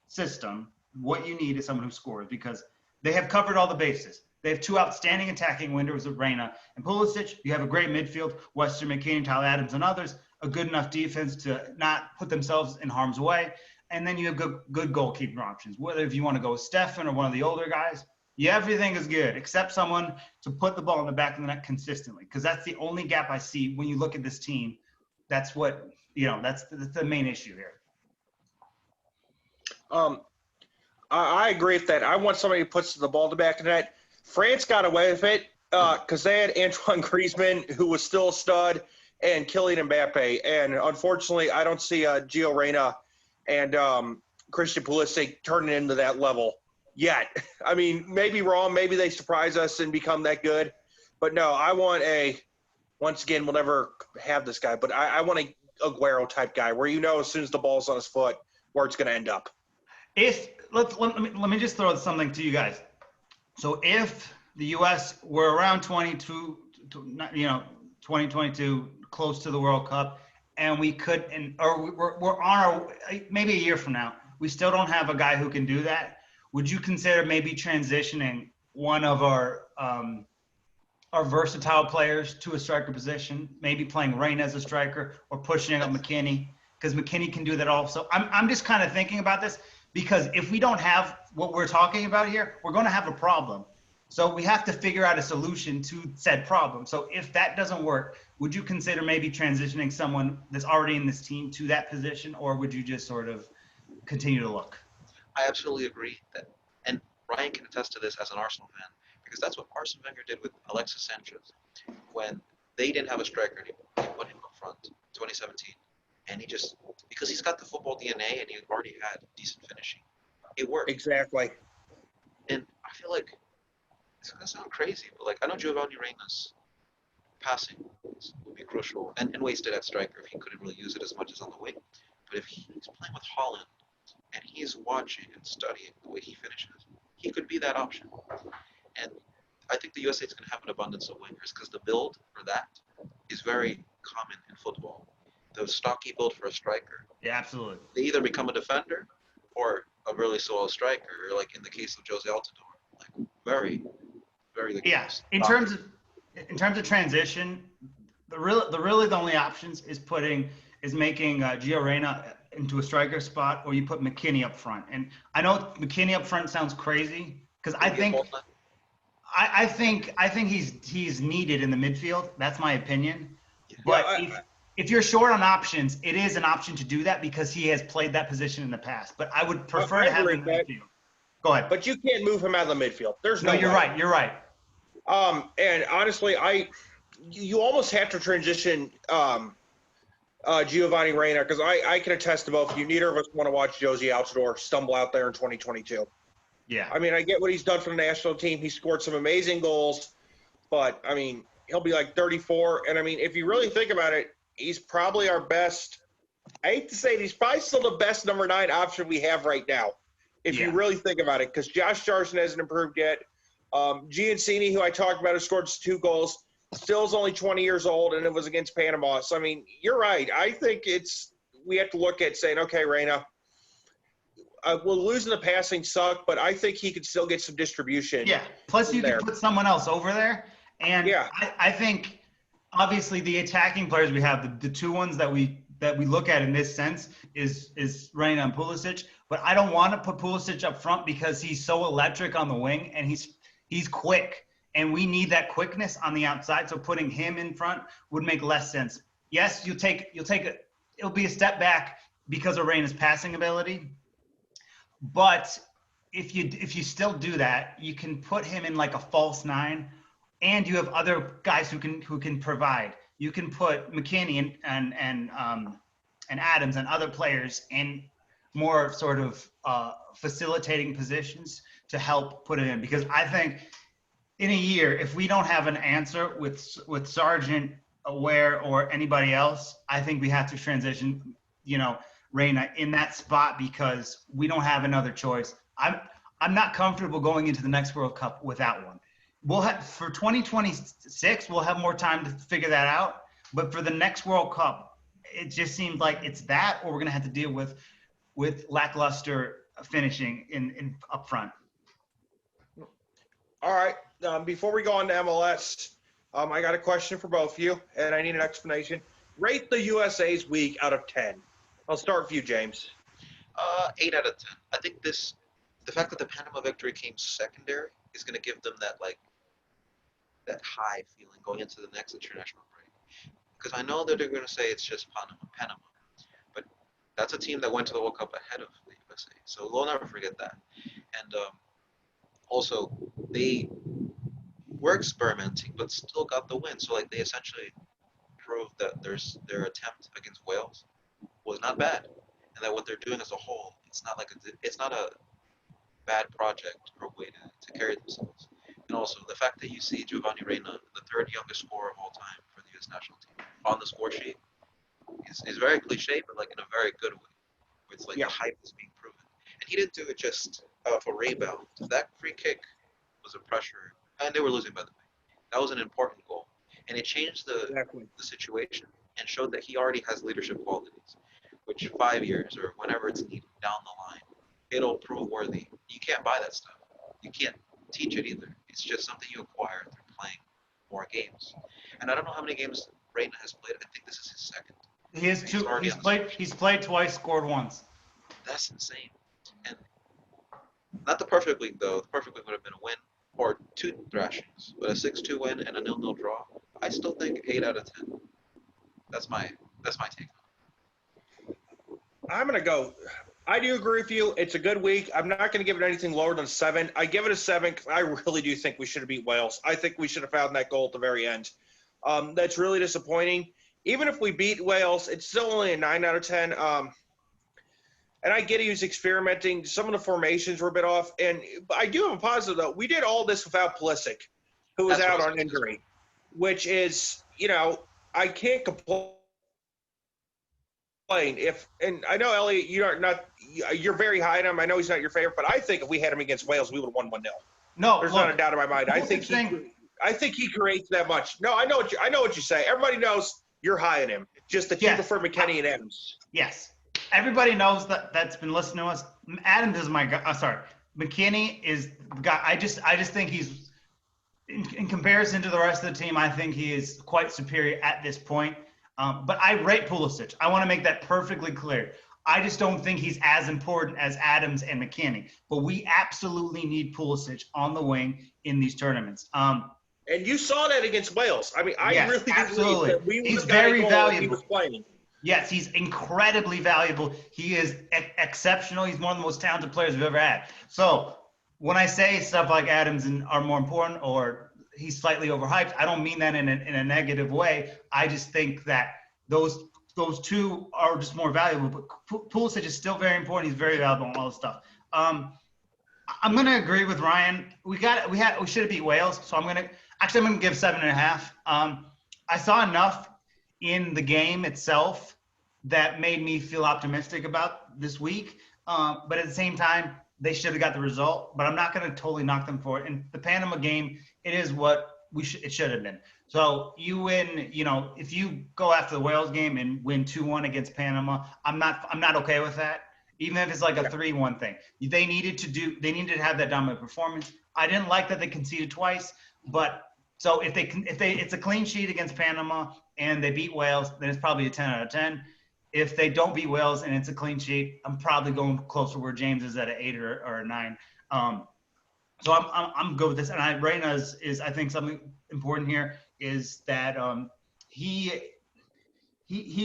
system, what you need is someone who scores, because they have covered all the bases. They have 2 outstanding attacking windows of Reyna and Pulisic. You have a great midfield, Weston, McKennie, Tyler Adams, and others. A good enough defense to not put themselves in harm's way. And then you have good goalkeeping options. Whether if you want to go with Stefan or one of the older guys, everything is good except someone to put the ball in the back of the net consistently. Because that's the only gap I see when you look at this team. That's what that's the main issue here. I agree with that. I want somebody who puts the ball in the back of the net. France got away with it because they had Antoine Griezmann, who was still a stud, and Kylian Mbappe. And unfortunately, I don't see Gio Reyna and Christian Pulisic turning into that level yet. I mean, maybe wrong. Maybe they surprise us and become that good. But no, I want once again, we'll never have this guy, but I want a Aguero-type guy where as soon as the ball's on his foot, where it's going to end up. If let me just throw something to you guys. So if the U.S. were around 2022, close to the World Cup, and we could, we're on our, maybe a year from now, we still don't have a guy who can do that. Would you consider maybe transitioning one of our versatile players to a striker position, maybe playing Reyna as a striker or pushing up McKennie? Because McKennie can do that also. I'm just kind of thinking about this because if we don't have what we're talking about here, we're going to have a problem. So we have to figure out a solution to said problem. So if that doesn't work, would you consider maybe transitioning someone that's already in this team to that position, or would you just sort of continue to look? I absolutely agree that, and Ryan can attest to this as an Arsenal fan, because that's what Arsene Wenger did with Alexis Sanchez when they didn't have a striker anymore. He put him up front, 2017, and he just, because he's got the football DNA and he already had decent finishing, it worked. Exactly. And I feel like it's gonna sound crazy, but like I know Giovanni Reyna's passing would be crucial and wasted at striker if he couldn't really use it as much as on the wing. But if he's playing with Holland and he's watching and studying the way he finishes, he could be that option. And I think the USA is going to have an abundance of wingers because the build for that is very common in football. The stocky build for a striker. Yeah, absolutely. They either become a defender or a really solid striker, or like in the case of Jose Altidore, like very, very. Like, yeah. In terms of transition, the only options is making Gio Reyna into a striker spot, or you put McKennie up front. And I know McKennie up front sounds crazy because I think he's needed in the midfield. That's my opinion. But if you're short on options, it is an option to do that because he has played that position in the past. But I would prefer to have him in the midfield. Go ahead. But you can't move him out of the midfield. There's no you're way. right. You're right. And honestly, you almost have to transition Giovanni Reyna because I can attest to both of you. Neither of us want to watch Josie Altidore stumble out there in 2022. Yeah. I mean, I get what he's done for the national team. He scored some amazing goals, but I mean, he'll be like 34. And I mean, if you really think about it, he's probably our best. I hate to say it, he's probably still the best number 9 option we have right now. If you really think about it, because Josh Jarson hasn't improved yet. Giancini, who I talked about, has scored 2 goals. Still is only 20 years old, and it was against Panama. So, I mean, you're right. I think we have to look at saying, okay, Reyna, well, losing the passing sucked, but I think he could still get some distribution. Yeah. Plus, you can put someone else over there. And I think, obviously, the attacking players we have, the 2 ones that we look at in this sense is Reyna and Pulisic. But I don't want to put Pulisic up front because he's so electric on the wing and he's quick. And we need that quickness on the outside. So putting him in front would make less sense. Yes, it'll be a step back because of Reyna's passing ability. But if you still do that, you can put him in like a false 9, and you have other guys who can provide. You can put McKennie and Adams and other players in more sort of facilitating positions to help put it in. Because I think in a year, if we don't have an answer with Sargent, Aware, or anybody else, I think we have to transition, Reyna in that spot because we don't have another choice. I'm not comfortable going into the next World Cup without one. We'll have for 2026, we'll have more time to figure that out. But for the next World Cup, it just seems like it's that, or we're gonna have to deal with lackluster finishing in up front. All right. Before we go on to MLS, I got a question for both of you, and I need an explanation. Rate the USA's week out of 10. I'll start with you, James. 8 out of 10. I think the fact that the Panama victory came secondary is going to give them that high feeling going into the next international break. Because I know that they're going to say it's just Panama, but that's a team that went to the World Cup ahead of the USA, so we'll never forget that. And also, they were experimenting, but still got the win. So they essentially proved that their attempt against Wales was not bad, and that what they're doing as a whole, it's not a bad project or way to carry themselves. And also the fact that you see Giovanni Reyna, the 3rd youngest scorer of all time for the U.S. national team, on the score sheet is very cliche, but in a very good way. It's the hype is being proven, and he didn't do it just for rebound. That free kick was a pressure, and they were losing by the way. That was an important goal, and it changed Exactly. the situation and showed that he already has leadership qualities, which 5 years or whenever it's needed down the line, it'll prove worthy. You can't buy that stuff. You can't teach it either. It's just something you acquire through playing more games. And I don't know how many games Reyna has played. I think this is his second. He has He's two. already He's on the played. score sheet. He's played twice, scored once. That's insane. And not the perfect league though. The perfect league would have been a win or 2 thrashings, but a 6-2 win and a 0-0 draw. I still think 8 out of 10. That's my take. I'm going to go. I do agree with you. It's a good week. I'm not going to give it anything lower than 7. I give it a 7 because I really do think we should have beat Wales. I think we should have found that goal at the very end. That's really disappointing. Even if we beat Wales, it's still only a 9 out of 10. And I get he was experimenting. Some of the formations were a bit off. And I do have a positive, though. We did all this without Pulisic, who was That's what I out was on gonna say. injury, which is, I can't complain. And I know, Elliot, you're very high on him. I know he's not your favorite, but I think if we had him against Wales, we would have won 1-0. No, There's look, not a doubt in my mind. I think he creates that much. No, I know what you say. Everybody knows you're high on him. Just that you Yes. prefer McKennie and Adams. Yes, everybody knows that's been listening to us. Adams is my guy. Sorry, McKennie is the guy. I just think he's in comparison to the rest of the team. I think he is quite superior at this point. But I rate Pulisic. I want to make that perfectly clear. I just don't think he's as important as Adams and McKennie. But we absolutely need Pulisic on the wing in these tournaments. And you saw that against Wales. I mean, I Yes, really do absolutely. believe that we He's was the guy very goal valuable. he was playing. Yes, he's incredibly valuable. He is exceptional. He's one of the most talented players we've ever had. So when I say stuff like Adams are more important or he's slightly overhyped, I don't mean that in a negative way. I just think that those two are just more valuable. But Pulisic is still very important. He's very valuable and all this stuff. I'm gonna agree with Ryan. We should have beat Wales. So I'm gonna give 7.5. I saw enough in the game itself that made me feel optimistic about this week. But at the same time, they should have got the result. But I'm not going to totally knock them for it. In the Panama game, it is what it should have been. So you win, if you go after the Wales game and win 2-1 against Panama, I'm not okay with that. Even if it's like a 3-1 thing. They needed to have that dominant performance. I didn't like that they conceded twice, but so if it's a clean sheet against Panama and they beat Wales, then it's probably a 10 out of 10. If they don't beat Wales and it's a clean sheet, I'm probably going closer where James is at an 8 or a 9. So I'm good with this. And Reyna is I think something important here is that he's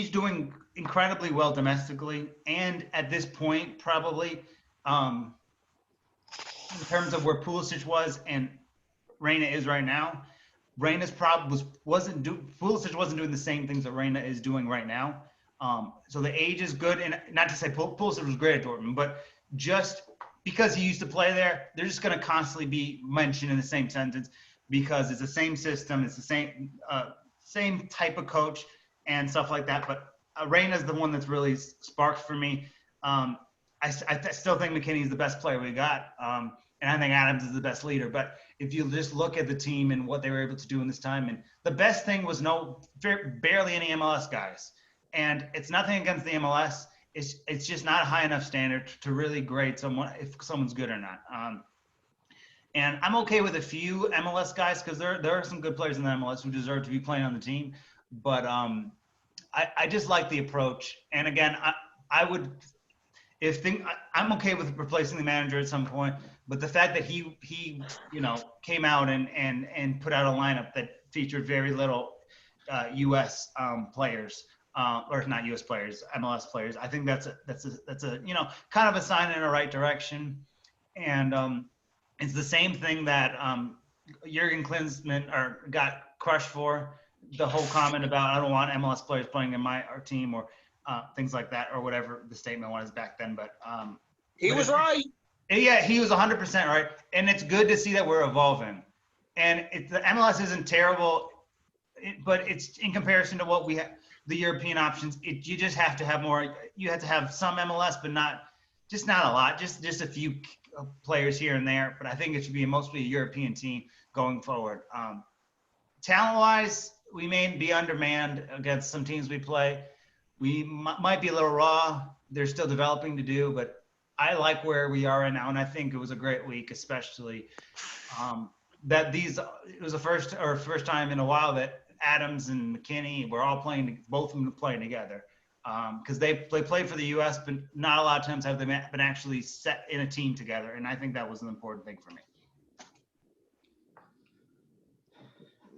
doing incredibly well domestically, and at this point probably in terms of where Pulisic was and Reyna is right now. Reyna's Pulisic wasn't doing the same things that Reyna is doing right now. So the age is good, and not to say Pulisic was great at Dortmund, but just because he used to play there, they're just going to constantly be mentioned in the same sentence because it's the same system, it's the same type of coach and stuff like that. But Reyna's the one that's really sparked for me. I still think McKennie is the best player we got, and I think Adams is the best leader. But if you just look at the team and what they were able to do in this time, and the best thing was barely any MLS guys. And it's nothing against the MLS. It's just not a high enough standard to really grade someone if someone's good or not. And I'm okay with a few MLS guys because there are some good players in the MLS who deserve to be playing on the team. But I just like the approach. And again, I'm okay with replacing the manager at some point. But the fact that he came out and put out a lineup that featured very little U.S. players. Or not U.S. players, MLS players. I think that's a kind of a sign in the right direction, and it's the same thing that Jurgen Klinsmann got crushed for. The whole comment about I don't want MLS players playing in our team or things like that or whatever the statement was back then. But he was right. Yeah, he was 100% right, and it's good to see that we're evolving. And the MLS isn't terrible, but it's in comparison to what we have. The European options, you just have to have more. You have to have some MLS, but not just not a lot, just a few players here and there. But I think it should be mostly a European team going forward. Talent-wise, we may be undermanned against some teams we play. We might be a little raw. There's still developing to do, but I like where we are right now, and I think it was a great week, especially it was the first time in a while that Adams and McKennie were all playing, both of them playing together, because they play for the U.S., but not a lot of times have they been actually set in a team together, and I think that was an important thing for me.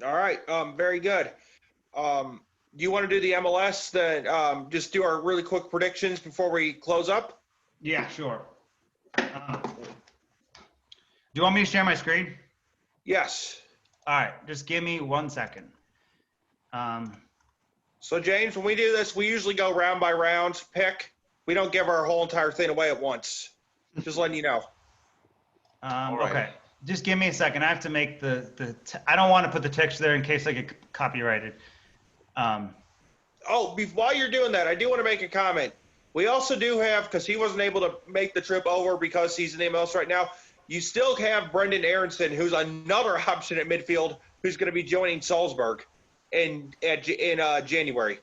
All right, very good. Do you want to do the MLS? Then just do our really quick predictions before we close up. Yeah, sure. Do you want me to share my screen? Yes. All right, just give me 1 second. So, James, when we do this, we usually go round by round, pick. We don't give our whole entire thing away at once. Just letting you know. right. Okay, just give me a second. I have to make I don't want to put the text there in case I get copyrighted. While you're doing that, I do want to make a comment. We also do have, because he wasn't able to make the trip over because he's in the MLS right now, you still have Brendan Aronson, who's another option at midfield, who's going to be joining Salzburg in January.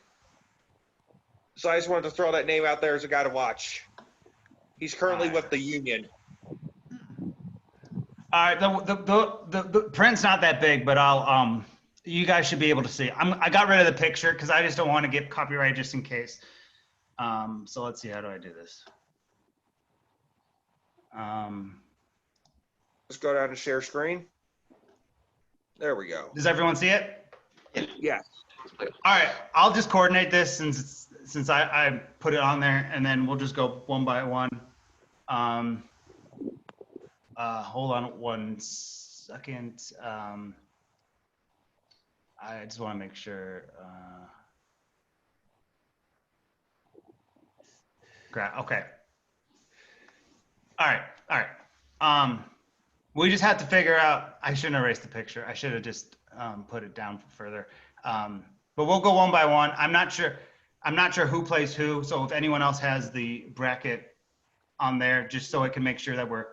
So I just wanted to throw that name out there as a guy to watch. He's currently with the Union. All right, the print's not that big, but you guys should be able to see. I got rid of the picture because I just don't want to get copyright just in case. So let's see, how do I do this? Let's go down to share screen. There we go. Does everyone see it? Yeah. All right, I'll just coordinate this since I put it on there, and then we'll just go one by one. Hold on 1 second. I just want to make sure. Okay. All right. We just have to figure out. I shouldn't erase the picture. I should have just put it down further. But we'll go one by one. I'm not sure who plays who. So if anyone else has the bracket on there, just so I can make sure that we're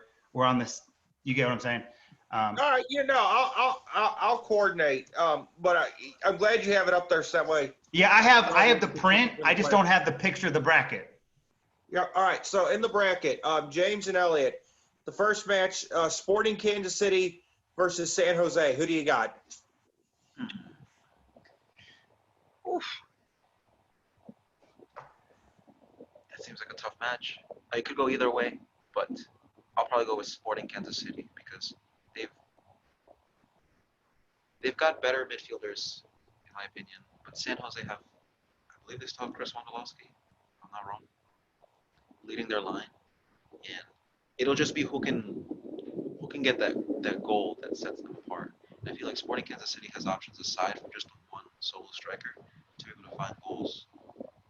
on this. You get what I'm saying? All right. I'll coordinate. But I'm glad you have it up there so that way. Yeah, I have the print. I just don't have the picture of the bracket. Yeah. All right. So in the bracket, James and Elliot, the first match, Sporting Kansas City versus San Jose. Who do you got? Oof. That seems like a tough match. I could go either way, but I'll probably go with Sporting Kansas City because they've got better midfielders, in my opinion. But San Jose I believe they still have Chris Wondolowski, if I'm not wrong, leading their line, and it'll just be who can get that goal that sets them apart. And I feel like Sporting Kansas City has options aside from just the one solo striker to be able to find goals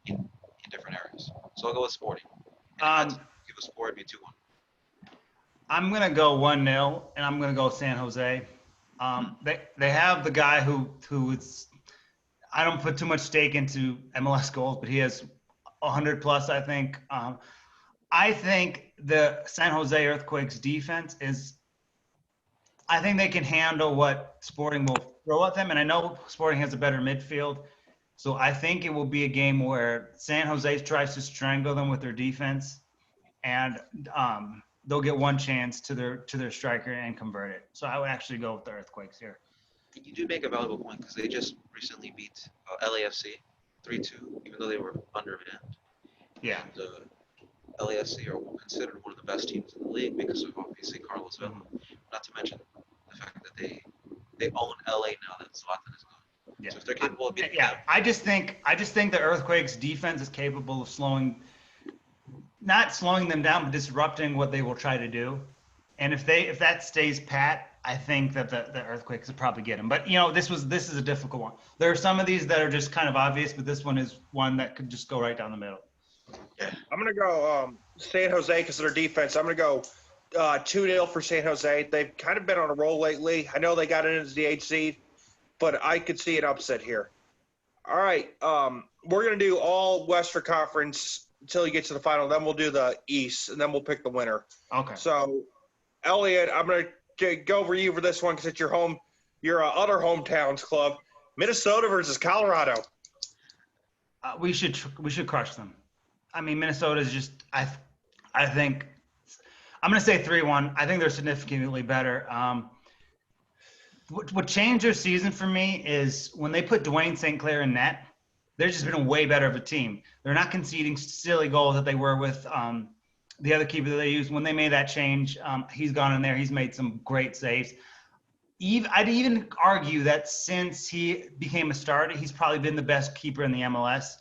in different areas. So I'll go with Sporting. And if I had to give a score, it'd be 2-1. I'm gonna go 1-0, and I'm gonna go San Jose. They have the guy who is. I don't put too much stake into MLS goals, but he has 100 plus, I think. I think the San Jose Earthquakes defense is. I think they can handle what Sporting will throw at them, and I know Sporting has a better midfield, so I think it will be a game where San Jose tries to strangle them with their defense, and they'll get one chance to their striker and convert it. So I would actually go with the Earthquakes here. You do make a valuable point because they just recently beat LAFC 3-2, even though they were undermanned. Yeah. And LAFC are considered one of the best teams in the league because of obviously Carlos Vela. Not to mention the fact that they own LA now that Zlatan is gone. Yeah. So if they're capable of beating them, I just think the Earthquakes defense is capable of not slowing them down, but disrupting what they will try to do. And if that stays pat, I think that the Earthquakes will probably get them. But this is a difficult one. There are some of these that are just kind of obvious, but this one is one that could just go right down the middle. yeah. I'm going to go San Jose because of their defense. I'm going to go 2-0 for San Jose. They've kind of been on a roll lately. I know they got in as the 8th seed, but I could see an upset here. All right. We're going to do all Western Conference until you get to the final. Then we'll do the East, and then we'll pick the winner. Okay. So, Elliot, I'm going to go over you for this one because it's your other hometowns club. Minnesota versus Colorado. We should crush them. I mean, Minnesota is just I think I'm going to say 3-1. I think they're significantly better. What changed their season for me is when they put Dwayne St. Clair in net, they've just been a way better of a team. They're not conceding silly goals that they were with the other keeper that they used. When they made that change, he's gone in there. He's made some great saves. I'd even argue that since he became a starter, he's probably been the best keeper in the MLS.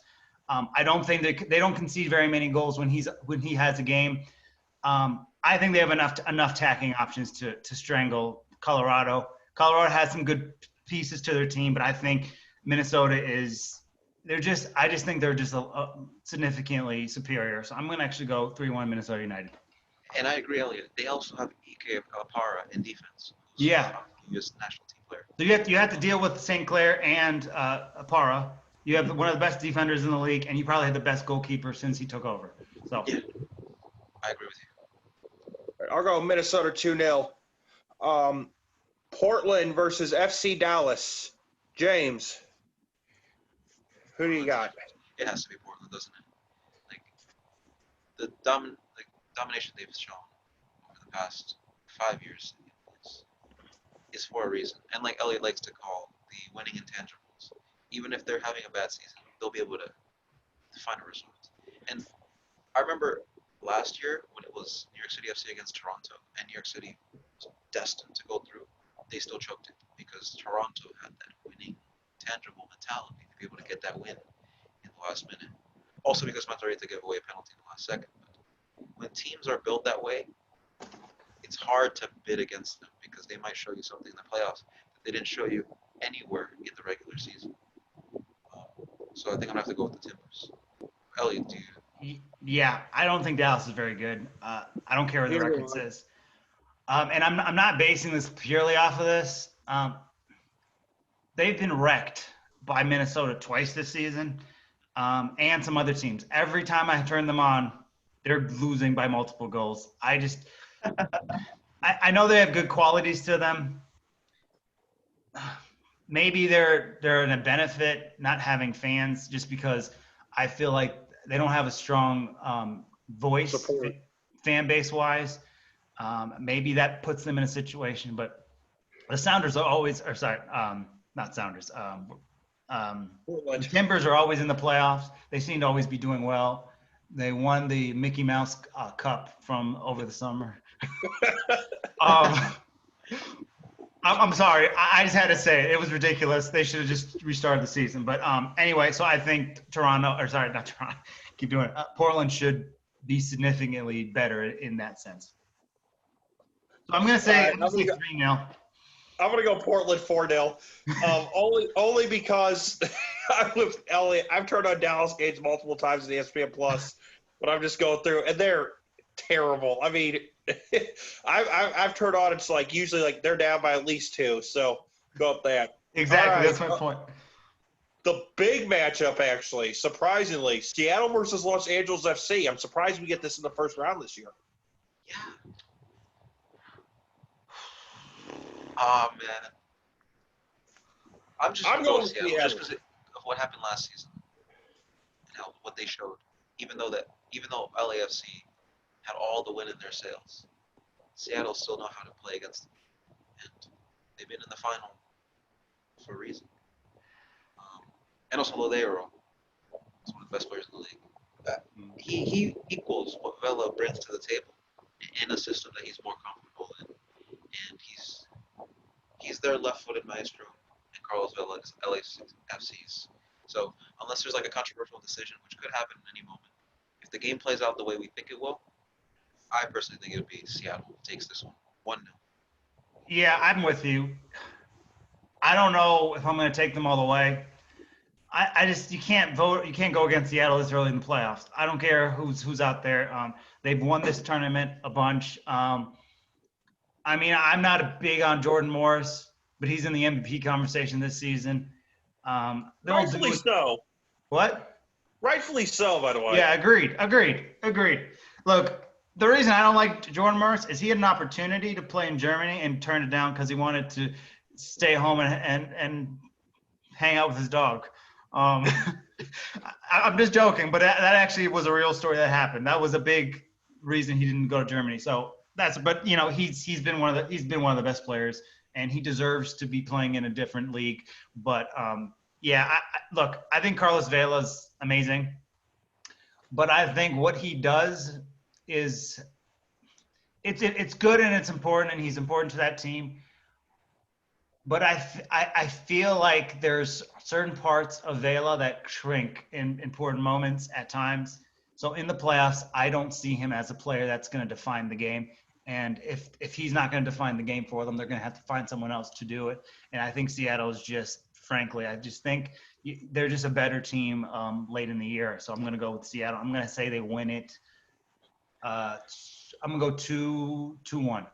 I don't think they don't concede very many goals when he has a game. I think they have enough tacking options to strangle Colorado. Colorado has some good pieces to their team, but I think Minnesota I just think they're just significantly superior. So I'm going to actually go 3-1 Minnesota United. And I agree, Elliot. They also have Ike Apara in defense. Yeah. U.S. national team player. So you have to deal with St. Clair and Apara. You have one of the best defenders in the league, and you probably had the best goalkeeper since he took over. So yeah, I agree with you. I'll go Minnesota 2-0. Portland versus FC Dallas. James, who do you got? It has to be Portland, doesn't it? Like the domination they've shown over the past 5 years is for a reason. And like Elliot likes to call the winning intangibles, even if they're having a bad season, they'll be able to find a result. And I remember last year when it was New York City FC against Toronto, and New York City was destined to go through, they still choked it because Toronto had that winning, tangible mentality to be able to get that win in the last minute. Also because Monterrey gave away a penalty in the last second. But when teams are built that way, it's hard to bid against them because they might show you something in the playoffs that they didn't show you anywhere in the regular season. So I think I'm going to have to go with the Timbers. Elliot, do you? Yeah, I don't think Dallas is very good. I don't care what the record says. And I'm not basing this purely off of this. They've been wrecked by Minnesota twice this season, and some other teams. Every time I turn them on, they're losing by multiple goals. I know they have good qualities to them. Maybe they're a benefit not having fans, just because I feel like they don't have a strong voice fan base wise. Maybe that puts them in a situation, but the Sounders are always, or sorry, not Sounders. The Timbers are always in the playoffs. They seem to always be doing well. They won the Mickey Mouse Cup from over the summer. I'm sorry. I just had to say it. It was ridiculous. They should have just restarted the season. But anyway, so I think keep doing it. Portland should be significantly better in that sense. So I'm going to say 3-0. I'm going to go Portland 4-0. Only because I'm with Elliot. I've turned on Dallas games multiple times in the ESPN Plus, but I'm just going through, and they're terrible. I mean, I've turned on. It's like usually like they're down by at least 2. So go up that. Exactly. Right. That's my point. The big matchup, actually, surprisingly, Seattle versus Los Angeles FC. I'm surprised we get this in the first round this year. Yeah. Oh, man. I'm going with Seattle just because of what happened last season and what they showed. Even though LAFC had all the wind in their sails, Seattle still know how to play against them, and they've been in the final for a reason. And also Lodeiro is one of the best players in the league. He equals what Vela brings to the table in a system that he's more comfortable in, and he's their left-footed maestro, and Carlos Vela is LAFC's. So unless there's like a controversial decision, which could happen at any moment, if the game plays out the way we think it will, I personally think it would be Seattle takes this one 1-0. Yeah, I'm with you. I don't know if I'm going to take them all the way. You can't vote. You can't go against Seattle this early in the playoffs. I don't care who's out there. They've won this tournament a bunch. I mean, I'm not big on Jordan Morris, but he's in the MVP conversation this season. Rightfully so. What? Rightfully so, by the way. Yeah, agreed. Look, the reason I don't like Jordan Morris is he had an opportunity to play in Germany and turned it down because he wanted to stay home and hang out with his dog. I'm just joking, but that actually was a real story that happened. That was a big reason he didn't go to Germany. So but he's been one of the best players, and he deserves to be playing in a different league. But look, I think Carlos Vela's amazing, but I think what he does is it's good and it's important, and he's important to that team. But I feel like there's certain parts of Vela that shrink in important moments at times. So in the playoffs, I don't see him as a player that's going to define the game. And if he's not going to define the game for them, they're going to have to find someone else to do it. And I think Seattle is I just think they're just a better team late in the year. So I'm going to go with Seattle. I'm going to say they win it. I'm going to go 2-1.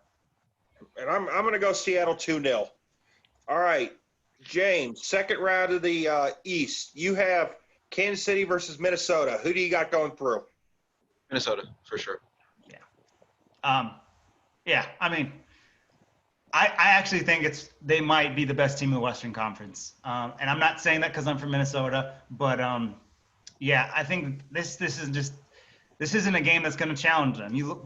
And I'm going to go Seattle 2-0. All right, James, second round of the East. You have Kansas City versus Minnesota. Who do you got going through? Minnesota, for sure. Yeah. I mean, I actually think they might be the best team in the Western Conference. And I'm not saying that because I'm from Minnesota, but I think this isn't a game that's going to challenge them. You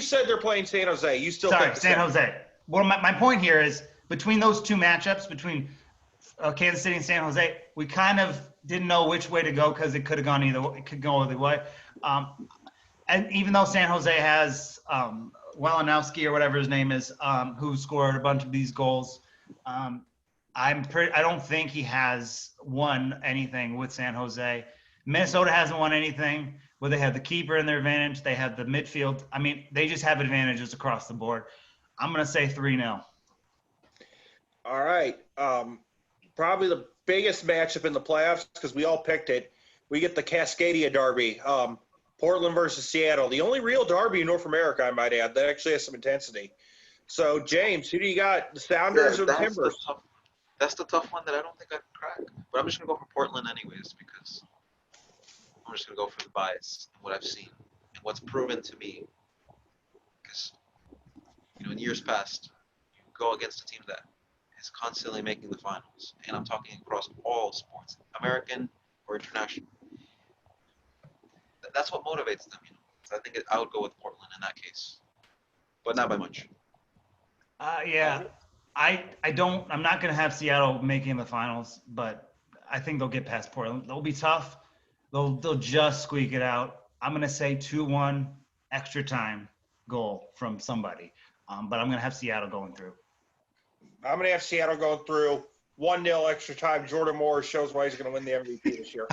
said they're playing San Jose. You still think San Jose. Well, my point here is between those two matchups, between Kansas City and San Jose, we kind of didn't know which way to go because it could have gone either way. It could go either way. And even though San Jose has Walanowski or whatever his name is, who scored a bunch of these goals, I don't think he has won anything with San Jose. Minnesota hasn't won anything, but they have the keeper in their advantage. They have the midfield. I mean, they just have advantages across the board. I'm going to say 3-0. All right. Probably the biggest matchup in the playoffs because we all picked it. We get the Cascadia Derby, Portland versus Seattle. The only real derby in North America, I might add, that actually has some intensity. So, James, who do you got, the Sounders or the Timbers? That's the tough one that I don't think I can crack. But I'm just going to go for Portland anyways because I'm just going to go for the bias and what I've seen and what's proven to me. Because in years past, you go against a team that is constantly making the finals, and I'm talking across all sports, American or international. That's what motivates them, So I think I would go with Portland in that case, but not by much. I'm not going to have Seattle making the finals, but I think they'll get past Portland. They'll be tough. They'll just squeak it out. I'm going to say 2-1 extra time goal from somebody. But I'm going to have Seattle going through. I'm going to have Seattle going through 1-0 extra time. Jordan Moore shows why he's going to win the MVP this year.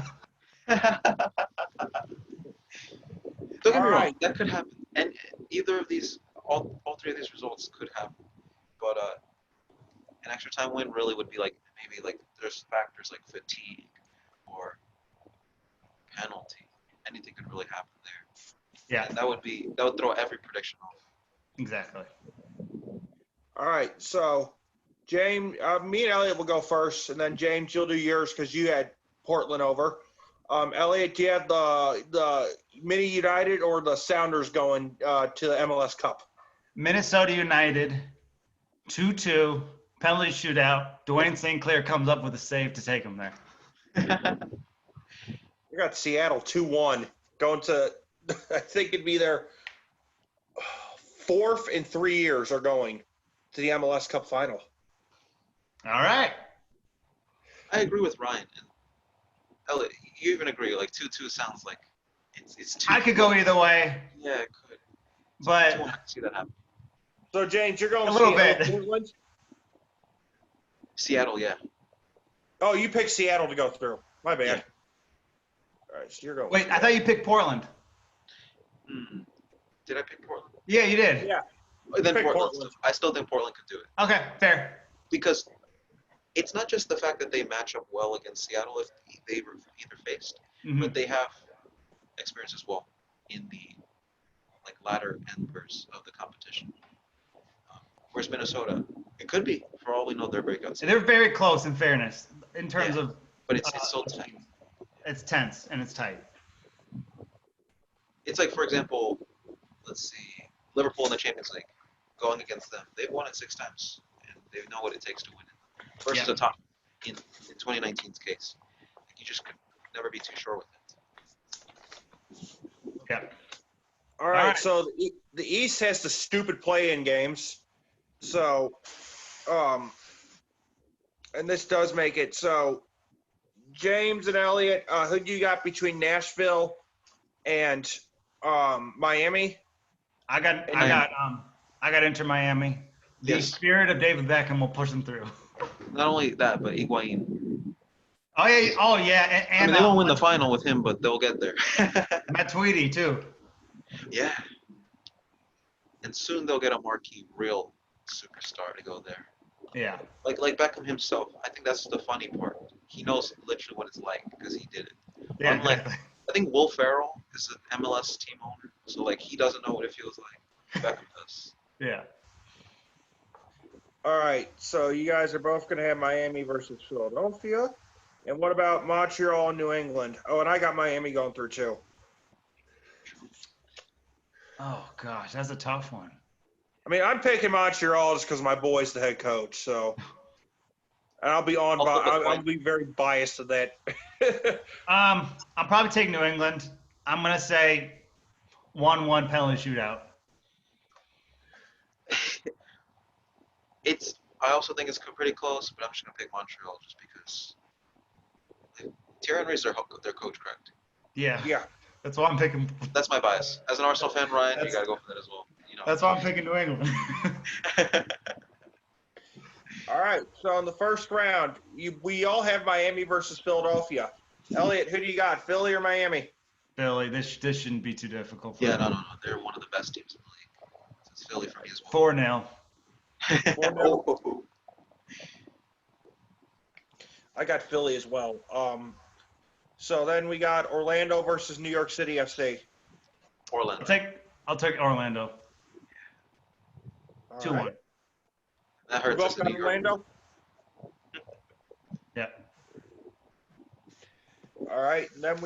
Don't get me wrong, that could happen. And either of these, all three of these results could happen. But an extra time win really would be maybe there's factors like fatigue or penalty. Anything could really happen there. Yeah. And that would throw every prediction off. Exactly. All right, so James, me and Elliot will go first, and then James, you'll do yours because you had Portland over. Elliot, do you have the Mini United or the Sounders going to the MLS Cup? Minnesota United, 2-2, penalty shootout. Dwayne St. Clair comes up with a save to take them there. We got Seattle 2-1 going to, I think it'd be their fourth in 3 years are going to the MLS Cup final. All right. I agree with Ryan. And Elliot, you even agree, 2-2 sounds like it's too. I could go either way. Yeah, it could. But I see that happen. So, James, you're going a little bit. Seattle, yeah. Oh, you picked Seattle to go through. My bad. Yeah. All right, so you're going. Wait, I thought you picked Portland. Did I pick Portland? Yeah, you did. Yeah. Then Portland. I still think Portland could do it. Okay, fair. Because it's not just the fact that they match up well against Seattle if they've either faced, but they have experience as well in the latter embers of the competition. Whereas Minnesota, it could be, for all we know, they're breakouts. They're very close in fairness, in terms of. But it's so tight. It's tense and it's tight. It's like, for example, let's see, Liverpool in the Champions League, going against them. They've won it 6 times, and they know what it takes to win it. Versus Yeah. a top in 2019's case, you just could never be too sure with it. Yeah. All right, right. so the East has the stupid play-in games. So, and this does make it. So, James and Elliot, who do you got between Nashville and Miami? I got Inter Miami. The Yes. spirit of David Beckham will push them through. Not only that, but Higuain. Oh yeah. Oh yeah. I And mean, they won't win the final with him, but they'll get there. Matt Tweedy too. Yeah. And soon they'll get a marquee real superstar to go there. Yeah. Like Beckham himself. I think that's the funny part. He knows literally what it's like because he did it. Yeah. Unlike, Exactly. I think Will Ferrell is an MLS team owner, so like he doesn't know what it feels like. Beckham does. Yeah. All right, so you guys are both going to have Miami versus Philadelphia. And what about Montreal and New England? Oh, and I got Miami going through too. Oh gosh, that's a tough one. I mean, I'm picking Montreal just because my boy's the head coach. So, and I'll be very biased to that. I'm probably taking New England. I'm gonna say 1-1 penalty shootout. I also think it's pretty close, but I'm just gonna pick Montreal just because. Thierry Henry's their coach, correct? Yeah. Yeah. That's why I'm picking. That's my bias. As an Arsenal fan, Ryan, you That's- gotta go for that as well. You know. That's why I'm picking New England. All right, so in the first round, we all have Miami versus Philadelphia. Elliot, who do you got, Philly or Miami? Philly, this shouldn't be too difficult. For Yeah, them. no. They're one of the best teams in the league. It's Philly for me as well. 4-0. 4-0. Oh. I got Philly as well. So then we got Orlando versus New York City FC. Orlando. I'll take Orlando. All 2-1. right. That We hurts us both in got New York. Orlando. Yeah. All right. And then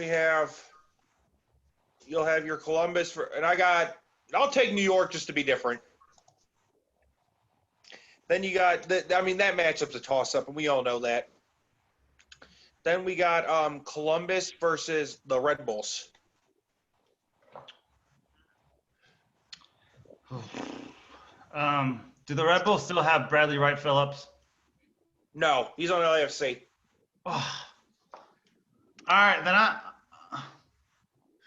you'll have your Columbus and I'll take New York just to be different. Then you got that matchup's a toss-up, and we all know that. Then we got Columbus versus the Red Bulls. Do the Red Bulls still have Bradley Wright Phillips? No, he's on LAFC. Oh. All right,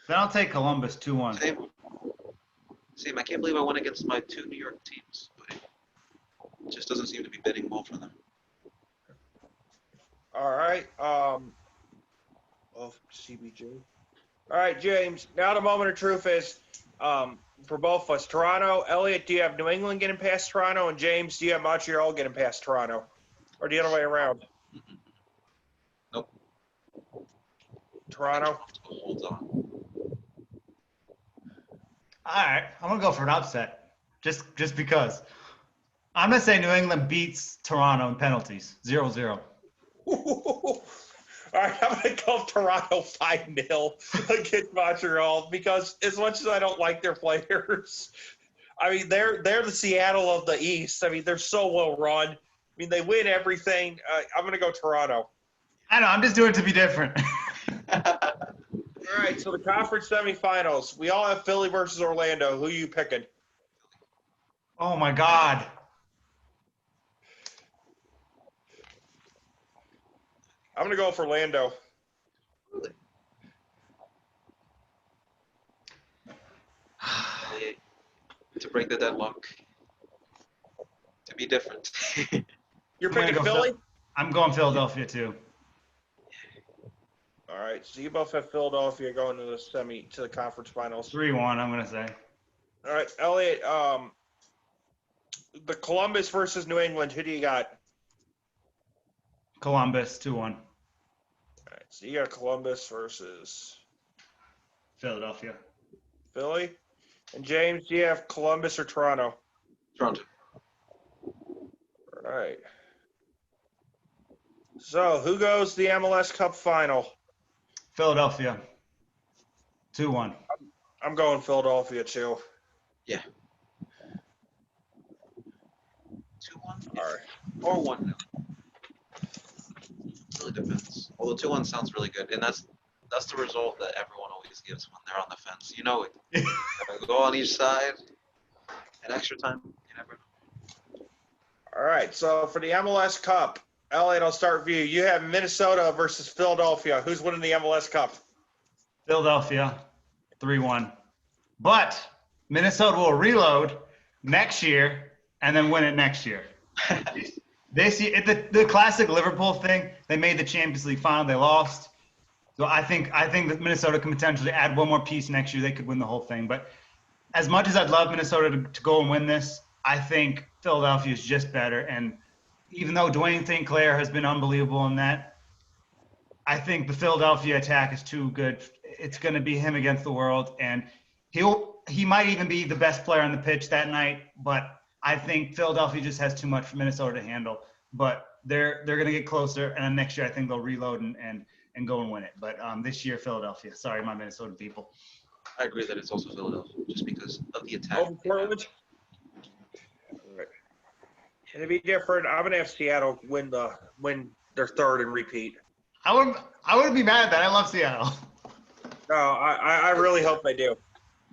then I'll take Columbus 2-1. Same. I can't believe I went against my 2 New York teams, but it just doesn't seem to be bidding well for them. All right. CBJ. All right, James. Now the moment of truth is for both of us. Toronto, Elliot, do you have New England getting past Toronto? And James, do you have Montreal getting past Toronto? Or the other way around? Nope. Toronto? Hold on. All right, I'm gonna go for an upset, just because. I'm gonna say New England beats Toronto in penalties, 0-0. All right, I'm going to go Toronto 5-0 against Montreal because as much as I don't like their players, I mean, they're the Seattle of the East. I mean, they're so well run. I mean, they win everything. I'm going to go Toronto. I know, I'm just doing it to be different. All right, so the conference semifinals. We all have Philly versus Orlando. Who are you picking? Oh my God. I'm going to go for Orlando. Really? To break the deadlock. To be different. You're I'm gonna picking go Philly? I'm going Philadelphia too. All right, so you both have Philadelphia going to the conference finals. 3-1, I'm gonna say. All right, Elliot, the Columbus versus New England, who do you got? Columbus 2-1. All right, so you got Columbus versus Philadelphia. Philly. And James, do you have Columbus or Toronto? Toronto. All right. So who goes to the MLS Cup final? Philadelphia. 2-1. I'm going Philadelphia too. Yeah. 2-1. All right. Or 1-0. Really depends. Although 2-1 sounds really good, and that's the result that everyone always gives when they're on the fence. You know it. Gotta go on each side. At extra time, you never know. All right. So for the MLS Cup, Elliot, I'll start with you. You have Minnesota versus Philadelphia. Who's winning the MLS Cup? Philadelphia, 3-1. But Minnesota will reload next year and then win it next year. This year, the classic Liverpool thing. They made the Champions League final. They lost. So I think that Minnesota can potentially add one more piece next year. They could win the whole thing. But as much as I'd love Minnesota to go and win this, I think Philadelphia is just better. And even though Dwayne St. Clair has been unbelievable in that, I think the Philadelphia attack is too good. It's going to be him against the world, and he might even be the best player on the pitch that night. But I think Philadelphia just has too much for Minnesota to handle. But they're going to get closer, and then next year I think they'll reload and go and win it. But this year, Philadelphia. Sorry, my Minnesota people. I agree that it's also Philadelphia, just because of the attack. Over Portland. All right. And to be different, I'm gonna have Seattle win their third and repeat. I wouldn't be mad at that. I love Seattle. No, I really hope they do.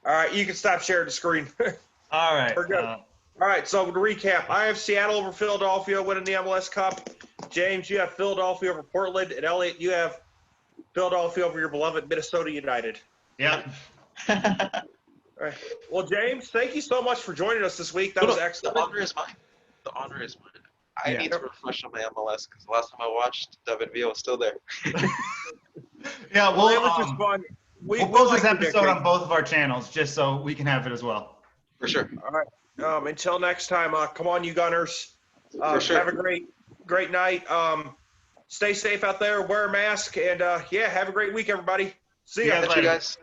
All right, you can stop sharing the screen. All right. We're good. All right, so to recap, I have Seattle over Philadelphia winning the MLS Cup. James, you have Philadelphia over Portland. And Elliot, you have Philadelphia over your beloved Minnesota United. Yeah. All right. Well, James, thank you so much for joining us this week. That was excellent. The honor is mine. The honor is mine. I need to refresh on my MLS because the last time I watched, David Villa was still there. Yeah, Well, it was just fun. We'll post this episode on both of our channels just so we can have it as well. For sure. All right. Until next time, come on, you Gunners. For sure. Have a great night. Stay safe out there. Wear a mask. And, have a great week, everybody. See ya. See you guys later. Catch you guys.